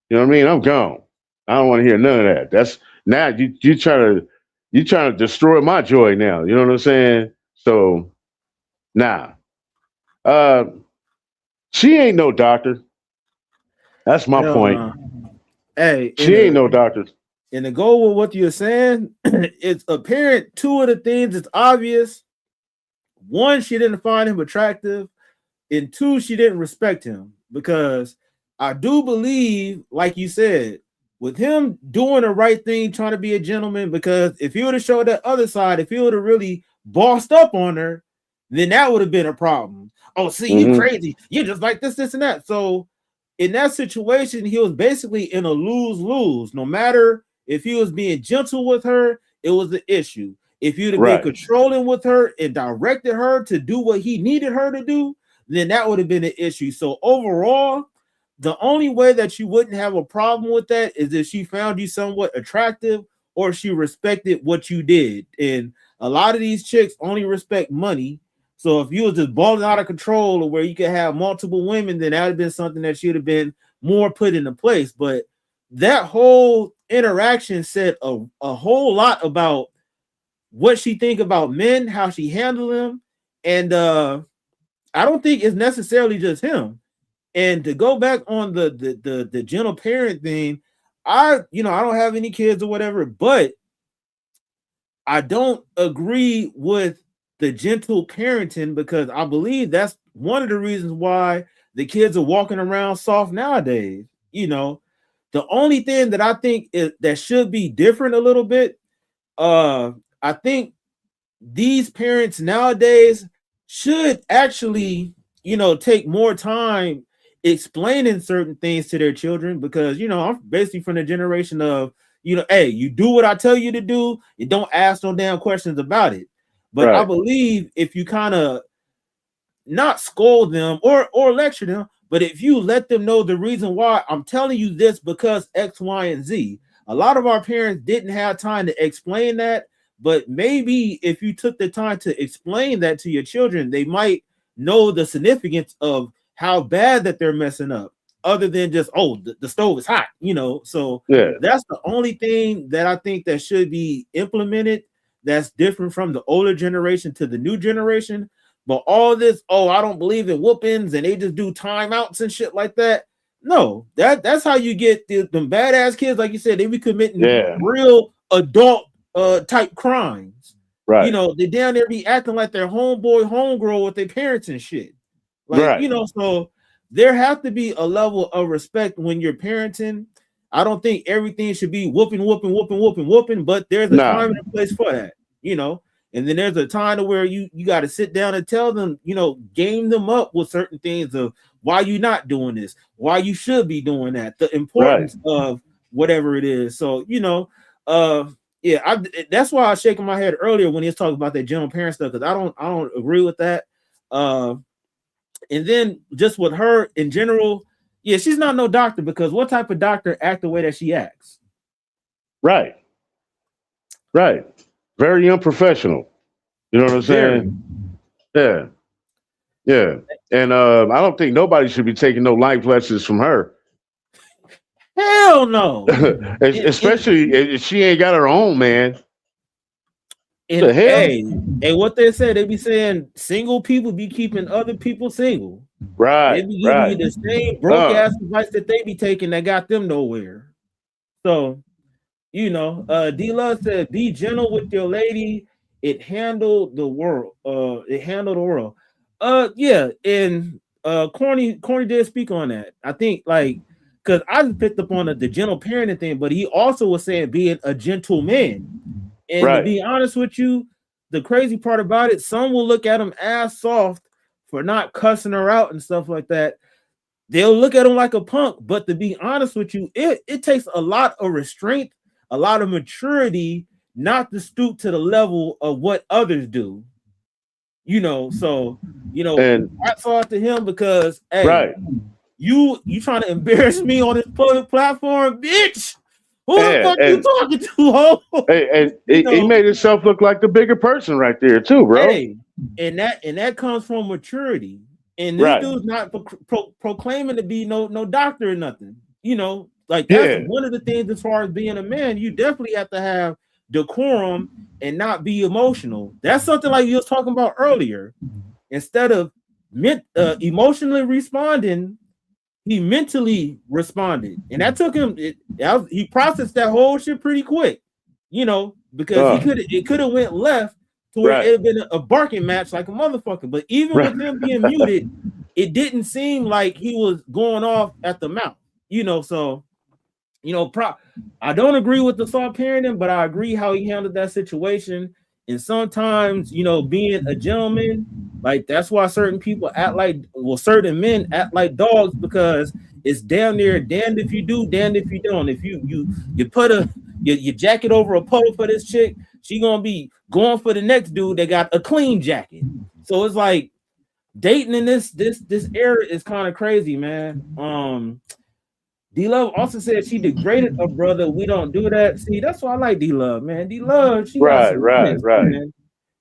You know what I mean? I'm gone. I don't want to hear none of that. That's now you trying to destroy my joy now. You know what I'm saying? So, nah. She ain't no doctor. That's my point. Hey, she ain't no doctor. And to go with what you're saying, it's apparent two of the things it's obvious. One, she didn't find him attractive, and two, she didn't respect him, because I do believe, like you said, with him doing the right thing, trying to be a gentleman, because if he would have showed that other side, if he would have really bossed up on her, then that would have been a problem. Oh, see, you crazy. You're just like this, and that. So in that situation, he was basically in a lose-lose. No matter if he was being gentle with her, it was an issue. If you'd have been controlling with her and directed her to do what he needed her to do, then that would have been an issue. So overall, the only way that you wouldn't have a problem with that is if she found you somewhat attractive or she respected what you did. And a lot of these chicks only respect money. So if you was just balling out of control, or where you could have multiple women, then that would have been something that should have been more put into place. But that whole interaction said a whole lot about what she think about men, how she handled them. And I don't think it's necessarily just him. And to go back on the gentle parent thing, I don't have any kids or whatever, but I don't agree with the gentle parenting because I believe that's one of the reasons why the kids are walking around soft nowadays. The only thing that I think that should be different a little bit, I think these parents nowadays should actually, take more time explaining certain things to their children because, I'm basically from the generation of, hey, you do what I tell you to do. You don't ask no damn questions about it. But I believe if you kind of not scold them or lecture them, but if you let them know the reason why I'm telling you this because X, Y, and Z. A lot of our parents didn't have time to explain that, but maybe if you took the time to explain that to your children, they might know the significance of how bad that they're messing up, other than just, oh, the stove is hot, So that's the only thing that I think that should be implemented that's different from the older generation to the new generation. But all this, oh, I don't believe in whoopings and they just do timeouts and shit like that. No, that's how you get them badass kids, like you said, they be committing real adult type crimes. Right. They down there be acting like their homeboy, homegirl with their parents and shit. Like, so there have to be a level of respect when you're parenting. I don't think everything should be whooping, but there's a time and a place for that, And then there's a time to where you got to sit down and tell them, game them up with certain things of why you're not doing this, why you should be doing that, the importance of whatever it is. So, that's why I was shaking my head earlier when he was talking about that gentle parent stuff, because I don't agree with that. And then just with her in general, she's not no doctor, because what type of doctor act the way that she acts? Right. Very unprofessional. You know what I'm saying? Yeah. And I don't think nobody should be taking no life lessons from her. Hell no. Especially if she ain't got her own, man. And hey, what they say, they be saying single people be keeping other people single. Right. They be giving you the same broke ass advice that they be taking that got them nowhere. So, D-Love said, be gentle with your lady. It handled the world. And Corny did speak on that. I think, like, because I picked up on the gentle parenting thing, but he also was saying being a gentleman. And to be honest with you, the crazy part about it, some will look at him as soft for not cussing her out and stuff like that. They'll look at him like a punk, but to be honest with you, it takes a lot of restraint, a lot of maturity not to stoop to the level of what others do. So, hats off to him, because you trying to embarrass me on this public platform, bitch. Who the fuck you talking to, ho? He made himself look like the bigger person right there too, bro. Hey, and that comes from maturity. And this dude's not proclaiming to be no doctor or nothing. Like that's one of the things as far as being a man, you definitely have to have decorum and not be emotional. That's something like you was talking about earlier. Instead of emotionally responding, he mentally responded, and that took him. He processed that whole shit pretty quick, because it could have went left to where it had been a barking match like a motherfucker. But even with him being muted, it didn't seem like he was going off at the mouth, So, I don't agree with the soft parenting, but I agree how he handled that situation. And sometimes, being a gentleman, like that's why certain people certain men act like dogs, because it's damn near damned if you do, damned if you don't. If you put your jacket over a puddle for this chick, she gonna be going for the next dude that got a clean jacket. So it's like dating in this era is kind of crazy, man. D-Love also said she degraded her brother. We don't do that. See, that's why I like D-Love, man. D-Love, she right. Man. You know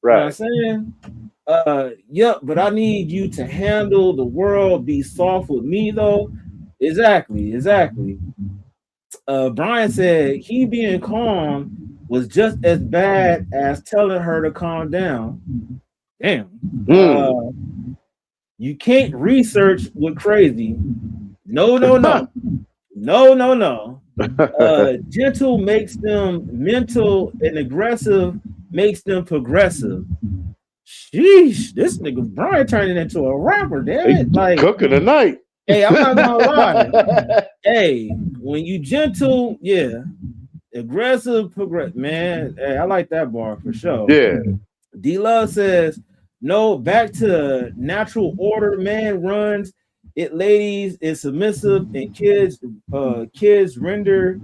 what I'm saying? But I need you to handle the world, be soft with me, though. Exactly. Brian said he being calm was just as bad as telling her to calm down. Damn. You can't research with crazy. No. Gentle makes them mental, and aggressive makes them progressive. Sheesh, this nigga Brian turning into a rapper, damn it. Like cooking tonight. Hey, I'm not gonna lie. Hey, when you gentle, yeah. Aggressive, progress, man. Hey, I like that bar for sure. Yeah. D Love says, no, back to natural order. Man runs it, ladies is submissive, and kids render.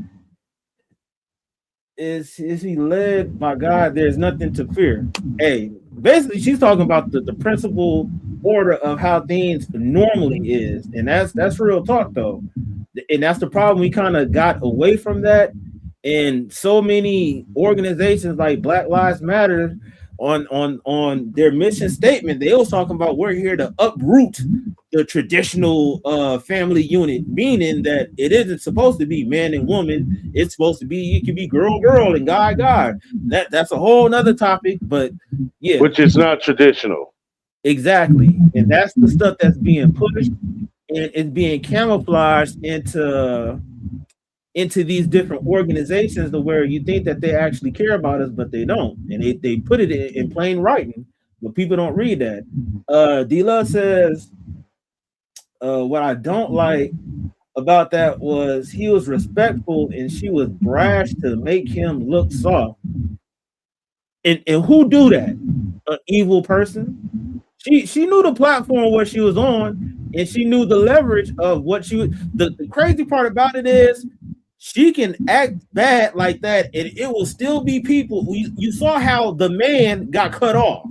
Is he led by God? There's nothing to fear. Hey, basically, she's talking about the principal order of how things normally is, and that's real talk though. And that's the problem. We kind of got away from that, and so many organizations like Black Lives Matter on their mission statement, they was talking about we're here to uproot the traditional family unit, meaning that it isn't supposed to be man and woman. It's supposed to be, it can be girl and guy. That's a whole nother topic, but yeah, which is not traditional. Exactly, and that's the stuff that's being pushed, and it's being camouflaged into these different organizations to where you think that they actually care about us, but they don't, and they put it in plain writing, but people don't read that. D-Love says, what I don't like about that was he was respectful and she was brash to make him look soft. And who do that? An evil person. She knew the platform where she was on, and she knew the leverage of what she was. The crazy part about it is she can act bad like that, and it will still be people. You saw how the man got cut off.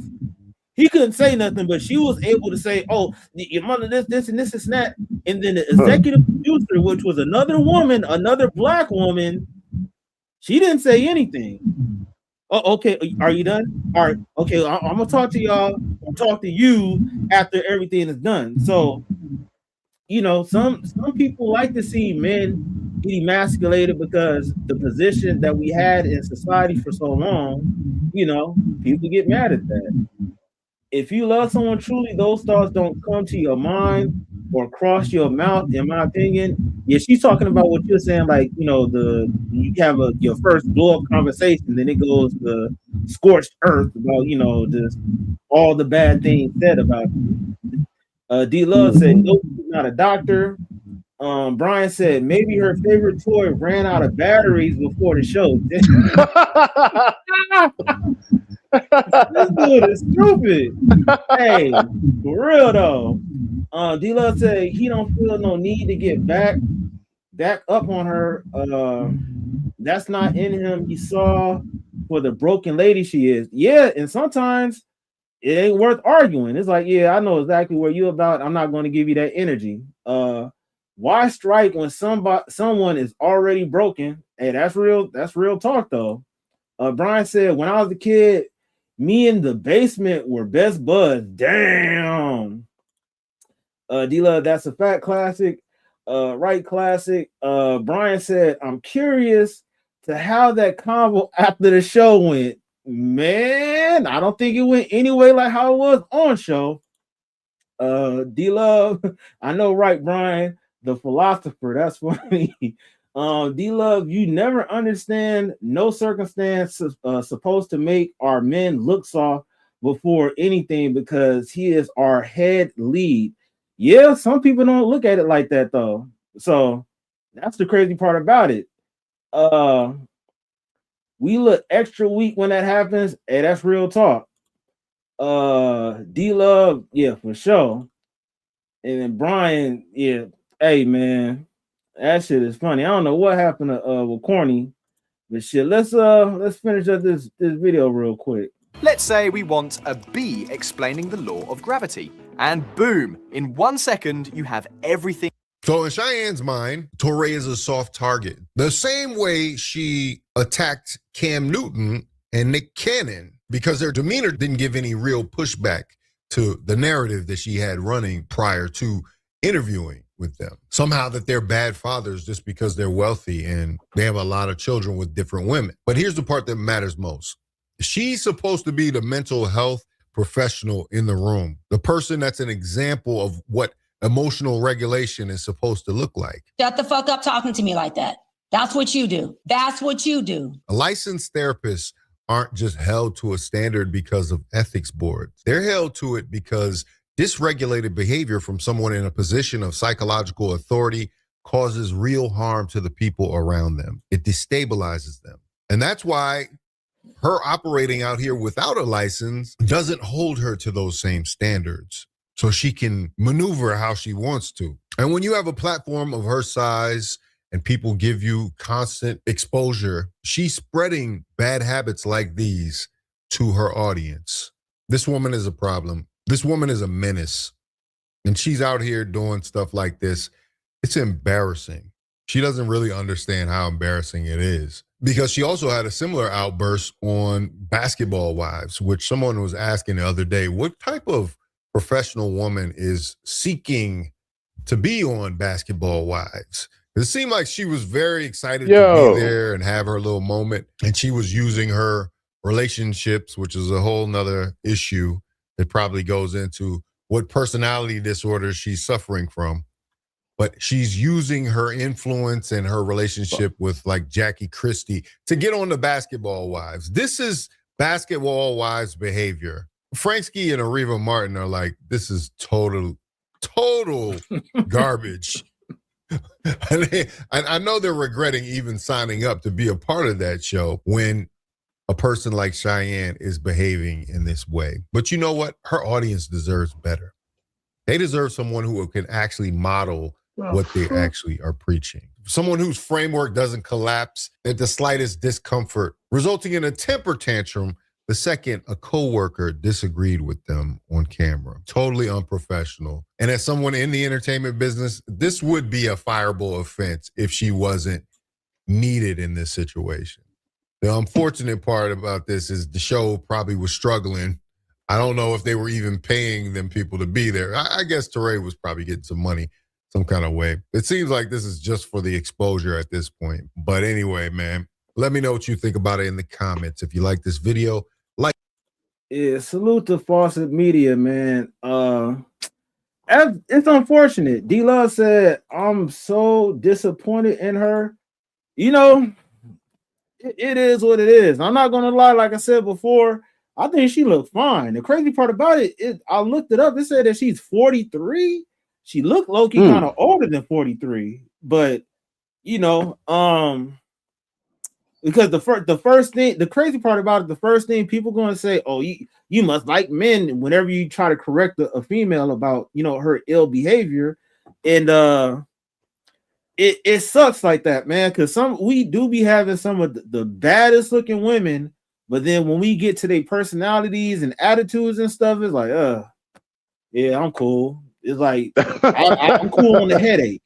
He couldn't say nothing, but she was able to say, "Oh, your mother this and that." And then the executive producer, which was another woman, another black woman, she didn't say anything. Oh, okay. Are you done? All right. Okay, I'm gonna talk to y'all. I'll talk to you after everything is done. So, you know, some people like to see men get emasculated because the position that we had in society for so long, you know, people get mad at that. If you love someone truly, those thoughts don't come to your mind or cross your mouth, in my opinion. Yeah, she's talking about what you're saying, like, you know, you have your first blow-up conversation, then it goes to scorched earth about, you know, just all the bad things said about you. D-Love said, no, she's not a doctor. Brian said, maybe her favorite toy ran out of batteries before the show. This dude is stupid. Hey, for real though. D-Love said he don't feel no need to get back up on her. That's not in him. He saw for the broken lady she is. Yeah, and sometimes it ain't worth arguing. It's like, yeah, I know exactly where you about. I'm not going to give you that energy. Why strike when someone is already broken? Hey, that's real talk though. Brian said, when I was a kid, me and the basement were best buds. Damn. D-Love, that's a fact. Classic. Right, Classic. Brian said, I'm curious to how that convo after the show went. Man, I don't think it went anyway like how it was on show. D-Love, I know, right, Brian, the philosopher. That's funny. D-Love, you never understand. No circumstance supposed to make our men look soft before anything because he is our head lead. Yeah, some people don't look at it like that though. So that's the crazy part about it. We look extra weak when that happens. Hey, that's real talk. D-Love, yeah, for sure. And then Brian, yeah, hey man. That shit is funny. I don't know what happened to with Corny, but shit. Let's finish up this video real quick. Let's say we want a bee explaining the law of gravity, and boom, in 1 second you have everything. So in Cheyenne's mind, Touré is a soft target. The same way she attacked Cam Newton and Nick Cannon because their demeanor didn't give any real pushback to the narrative that she had running prior to interviewing with them. Somehow that they're bad fathers just because they're wealthy and they have a lot of children with different women. But here's the part that matters most. She's supposed to be the mental health professional in the room, the person that's an example of what emotional regulation is supposed to look like. Shut the fuck up talking to me like that. That's what you do. That's what you do. Licensed therapists aren't just held to a standard because of ethics boards. They're held to it because dysregulated behavior from someone in a position of psychological authority causes real harm to the people around them. It destabilizes them. And that's why her operating out here without a license doesn't hold her to those same standards. So she can maneuver how she wants to. And when you have a platform of her size and people give you constant exposure, she's spreading bad habits like these to her audience. This woman is a problem. This woman is a menace. And she's out here doing stuff like this. It's embarrassing. She doesn't really understand how embarrassing it is. Because she also had a similar outburst on Basketball Wives, which someone was asking the other day, what type of professional woman is seeking to be on Basketball Wives? It seemed like she was very excited to be there and have her little moment. And she was using her relationships, which is a whole nother issue that probably goes into what personality disorder she's suffering from. But she's using her influence and her relationship with like Jackie Christie to get on the Basketball Wives. This is Basketball Wives behavior. Franksky and Areva Martin are like, this is total garbage. And I know they're regretting even signing up to be a part of that show when a person like Cheyenne is behaving in this way. But you know what? Her audience deserves better. They deserve someone who can actually model what they actually are preaching. Someone whose framework doesn't collapse at the slightest discomfort, resulting in a temper tantrum the second a coworker disagreed with them on camera. Totally unprofessional. And as someone in the entertainment business, this would be a fireable offense if she wasn't needed in this situation. The unfortunate part about this is the show probably was struggling. I don't know if they were even paying them people to be there. I guess Teray was probably getting some money some kind of way. It seems like this is just for the exposure at this point. But anyway, man, let me know what you think about it in the comments. If you like this video, like. Yeah, salute to Fawcett Media, man. It's unfortunate. D-Love said, I'm so disappointed in her. You know, it is what it is. I'm not gonna lie, like I said before, I think she looked fine. The crazy part about it, I looked it up. It said that she's 43. She looked low-key kind of older than 43, but you know, because the first thing, the crazy part about it, the first thing people going to say, oh, you must like men whenever you try to correct a female about, you know, her ill behavior, and it sucks like that, man, because we do be having some of the baddest looking women, but then when we get to their personalities and attitudes and stuff, it's like, yeah, I'm cool. It's like I'm cool on the headache.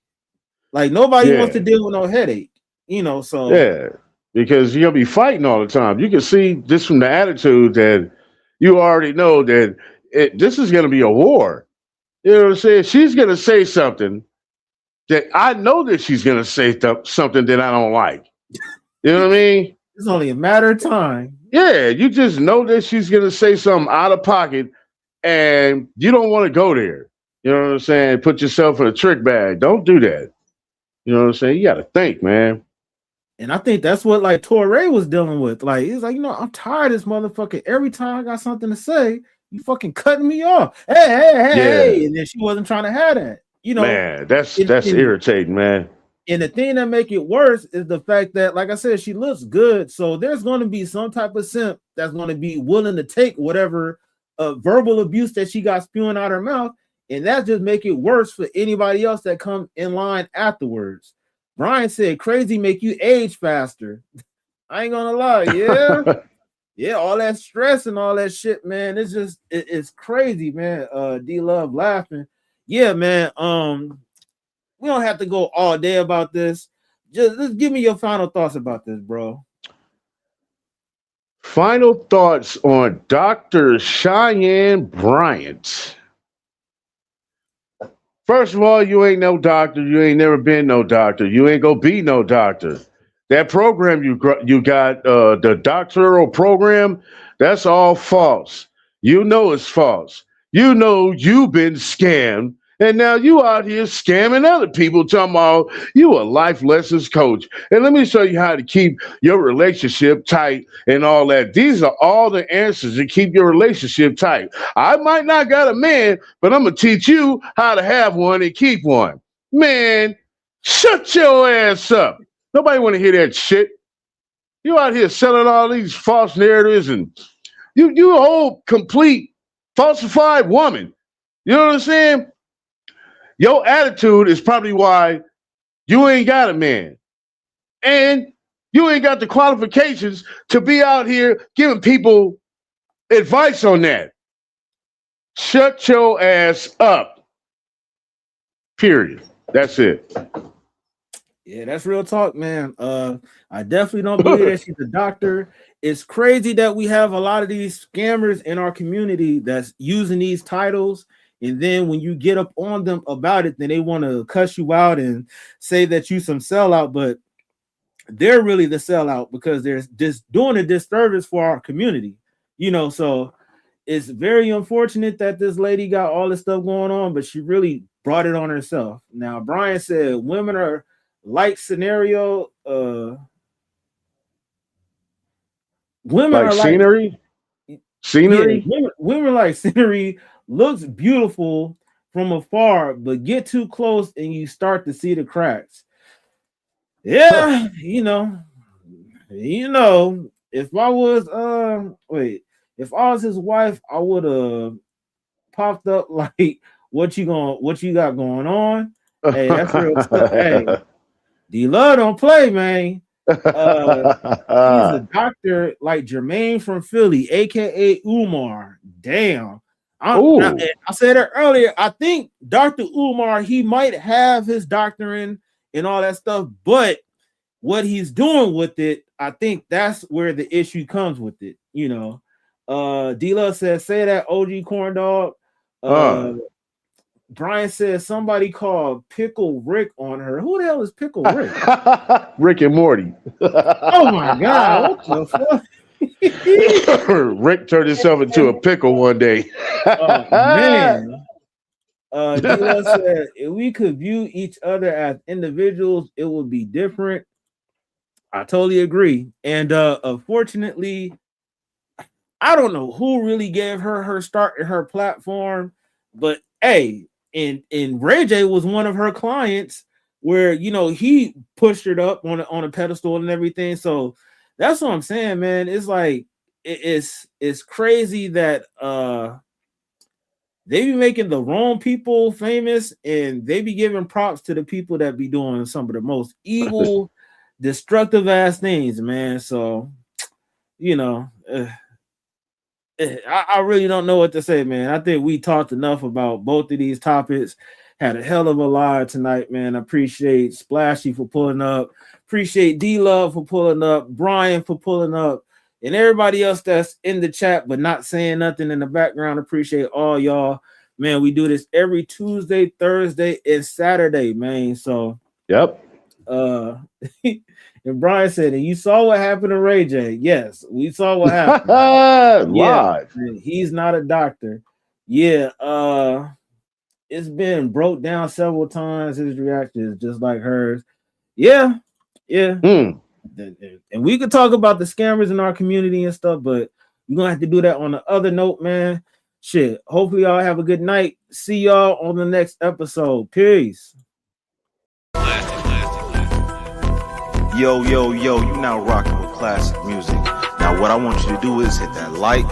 Like nobody wants to deal with no headache, you know. So yeah, because you'll be fighting all the time. You can see just from the attitude that you already know that this is going to be a war. You know what I'm saying? She's going to say something that I know that she's going to say something that I don't like. You know what I mean? It's only a matter of time. Yeah, you just know that she's going to say something out of pocket, and you don't want to go there. You know what I'm saying? Put yourself in a trick bag. Don't do that. You know what I'm saying? You got to think, man. And I think that's what like Torrey was dealing with. Like, he's like, you know, I'm tired of this motherfucker. Every time I got something to say, you fucking cutting me off. Hey. And then she wasn't trying to have that. You know, man, that's irritating, man. And the thing that make it worse is the fact that, like I said, she looks good. So there's going to be some type of simp that's going to be willing to take whatever verbal abuse that she got spewing out her mouth. And that just make it worse for anybody else that come in line afterwards. Brian said, crazy make you age faster. I ain't gonna lie, yeah. Yeah, all that stress and all that shit, man. It's just, it's crazy, man. D-Love laughing. Yeah, man. We don't have to go all day about this. Just give me your final thoughts about this, bro. Final thoughts on Dr. Cheyenne Bryant. First of all, you ain't no doctor. You ain't never been no doctor. You ain't gonna be no doctor. That program you got, the doctoral program, that's all false. You know it's false. You know you've been scammed, And now you out here scamming other people, talking about you a life lessons coach. And let me show you how to keep your relationship tight and all that. These are all the answers to keep your relationship tight. I might not got a man, but I'm going to teach you how to have one and keep one. Man, shut your ass up. Nobody want to hear that shit. You out here selling all these false narratives, and you a whole complete falsified woman. You know what I'm saying? Your attitude is probably why you ain't got a man. And you ain't got the qualifications to be out here giving people advice on that. Shut your ass up. Period. That's it. Yeah, that's real talk, man. I definitely don't believe that she's a doctor. It's crazy that we have a lot of these scammers in our community that's using these titles, and then when you get up on them about it, then they want to cuss you out and say that you some sellout, but they're really the sellout because they're just doing a disservice for our community, you know. So it's very unfortunate that this lady got all this stuff going on, but she really brought it on herself. Now, Brian said women are like scenario, women like are scenery? Like scenery. Women like scenery, looks beautiful from afar, but get too close and you start to see the cracks. Yeah, you know, if I was if I was his wife, I would have popped up like, what you got going on? Hey, that's real stuff. Hey, D-Love don't play, man. He's a doctor like Jermaine from Philly, aka Umar. Damn. I said it earlier. I think Dr. Umar, he might have his doctorate and all that stuff, but what he's doing with it, I think that's where the issue comes with it. You know, D-Love says, say that OG corn dog. Brian says somebody called Pickle Rick on her. Who the hell is Pickle Rick? Rick and Morty. Oh my God. What the fuck? Rick turned himself into a pickle one day. Oh, man. D-Love said, if we could view each other as individuals, it would be different. I totally agree. And unfortunately, I don't know who really gave her start in her platform, but hey, and Ray J was one of her clients where, you know, he pushed her up on a pedestal and everything. So that's what I'm saying, man. It's like it's crazy that they be making the wrong people famous, and they be giving props to the people that be doing some of the most evil, destructive ass things, man. So, you know, I really don't know what to say, man. I think we talked enough about both of these topics. Had a hell of a live tonight, man. I appreciate Splashy for pulling up. Appreciate D-Love for pulling up. Brian for pulling up. And everybody else that's in the chat but not saying nothing in the background. Appreciate all y'all. Man, we do this every Tuesday, Thursday, and Saturday, man. So, yep. And Brian said, and you saw what happened to Ray J. Yes, we saw what happened. Live. Yeah, he's not a doctor. Yeah, it's been broke down several times. His reaction is just like hers. Yeah. And we could talk about the scammers in our community and stuff, but we're gonna have to do that on the other note, man. Shit. Hopefully, y'all have a good night. See y'all on the next episode. Peace. Yo, you now rocking with classic music. Now what I want you to do is hit that like,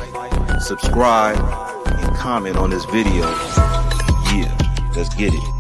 subscribe, and comment on this video. Yeah, let's get it.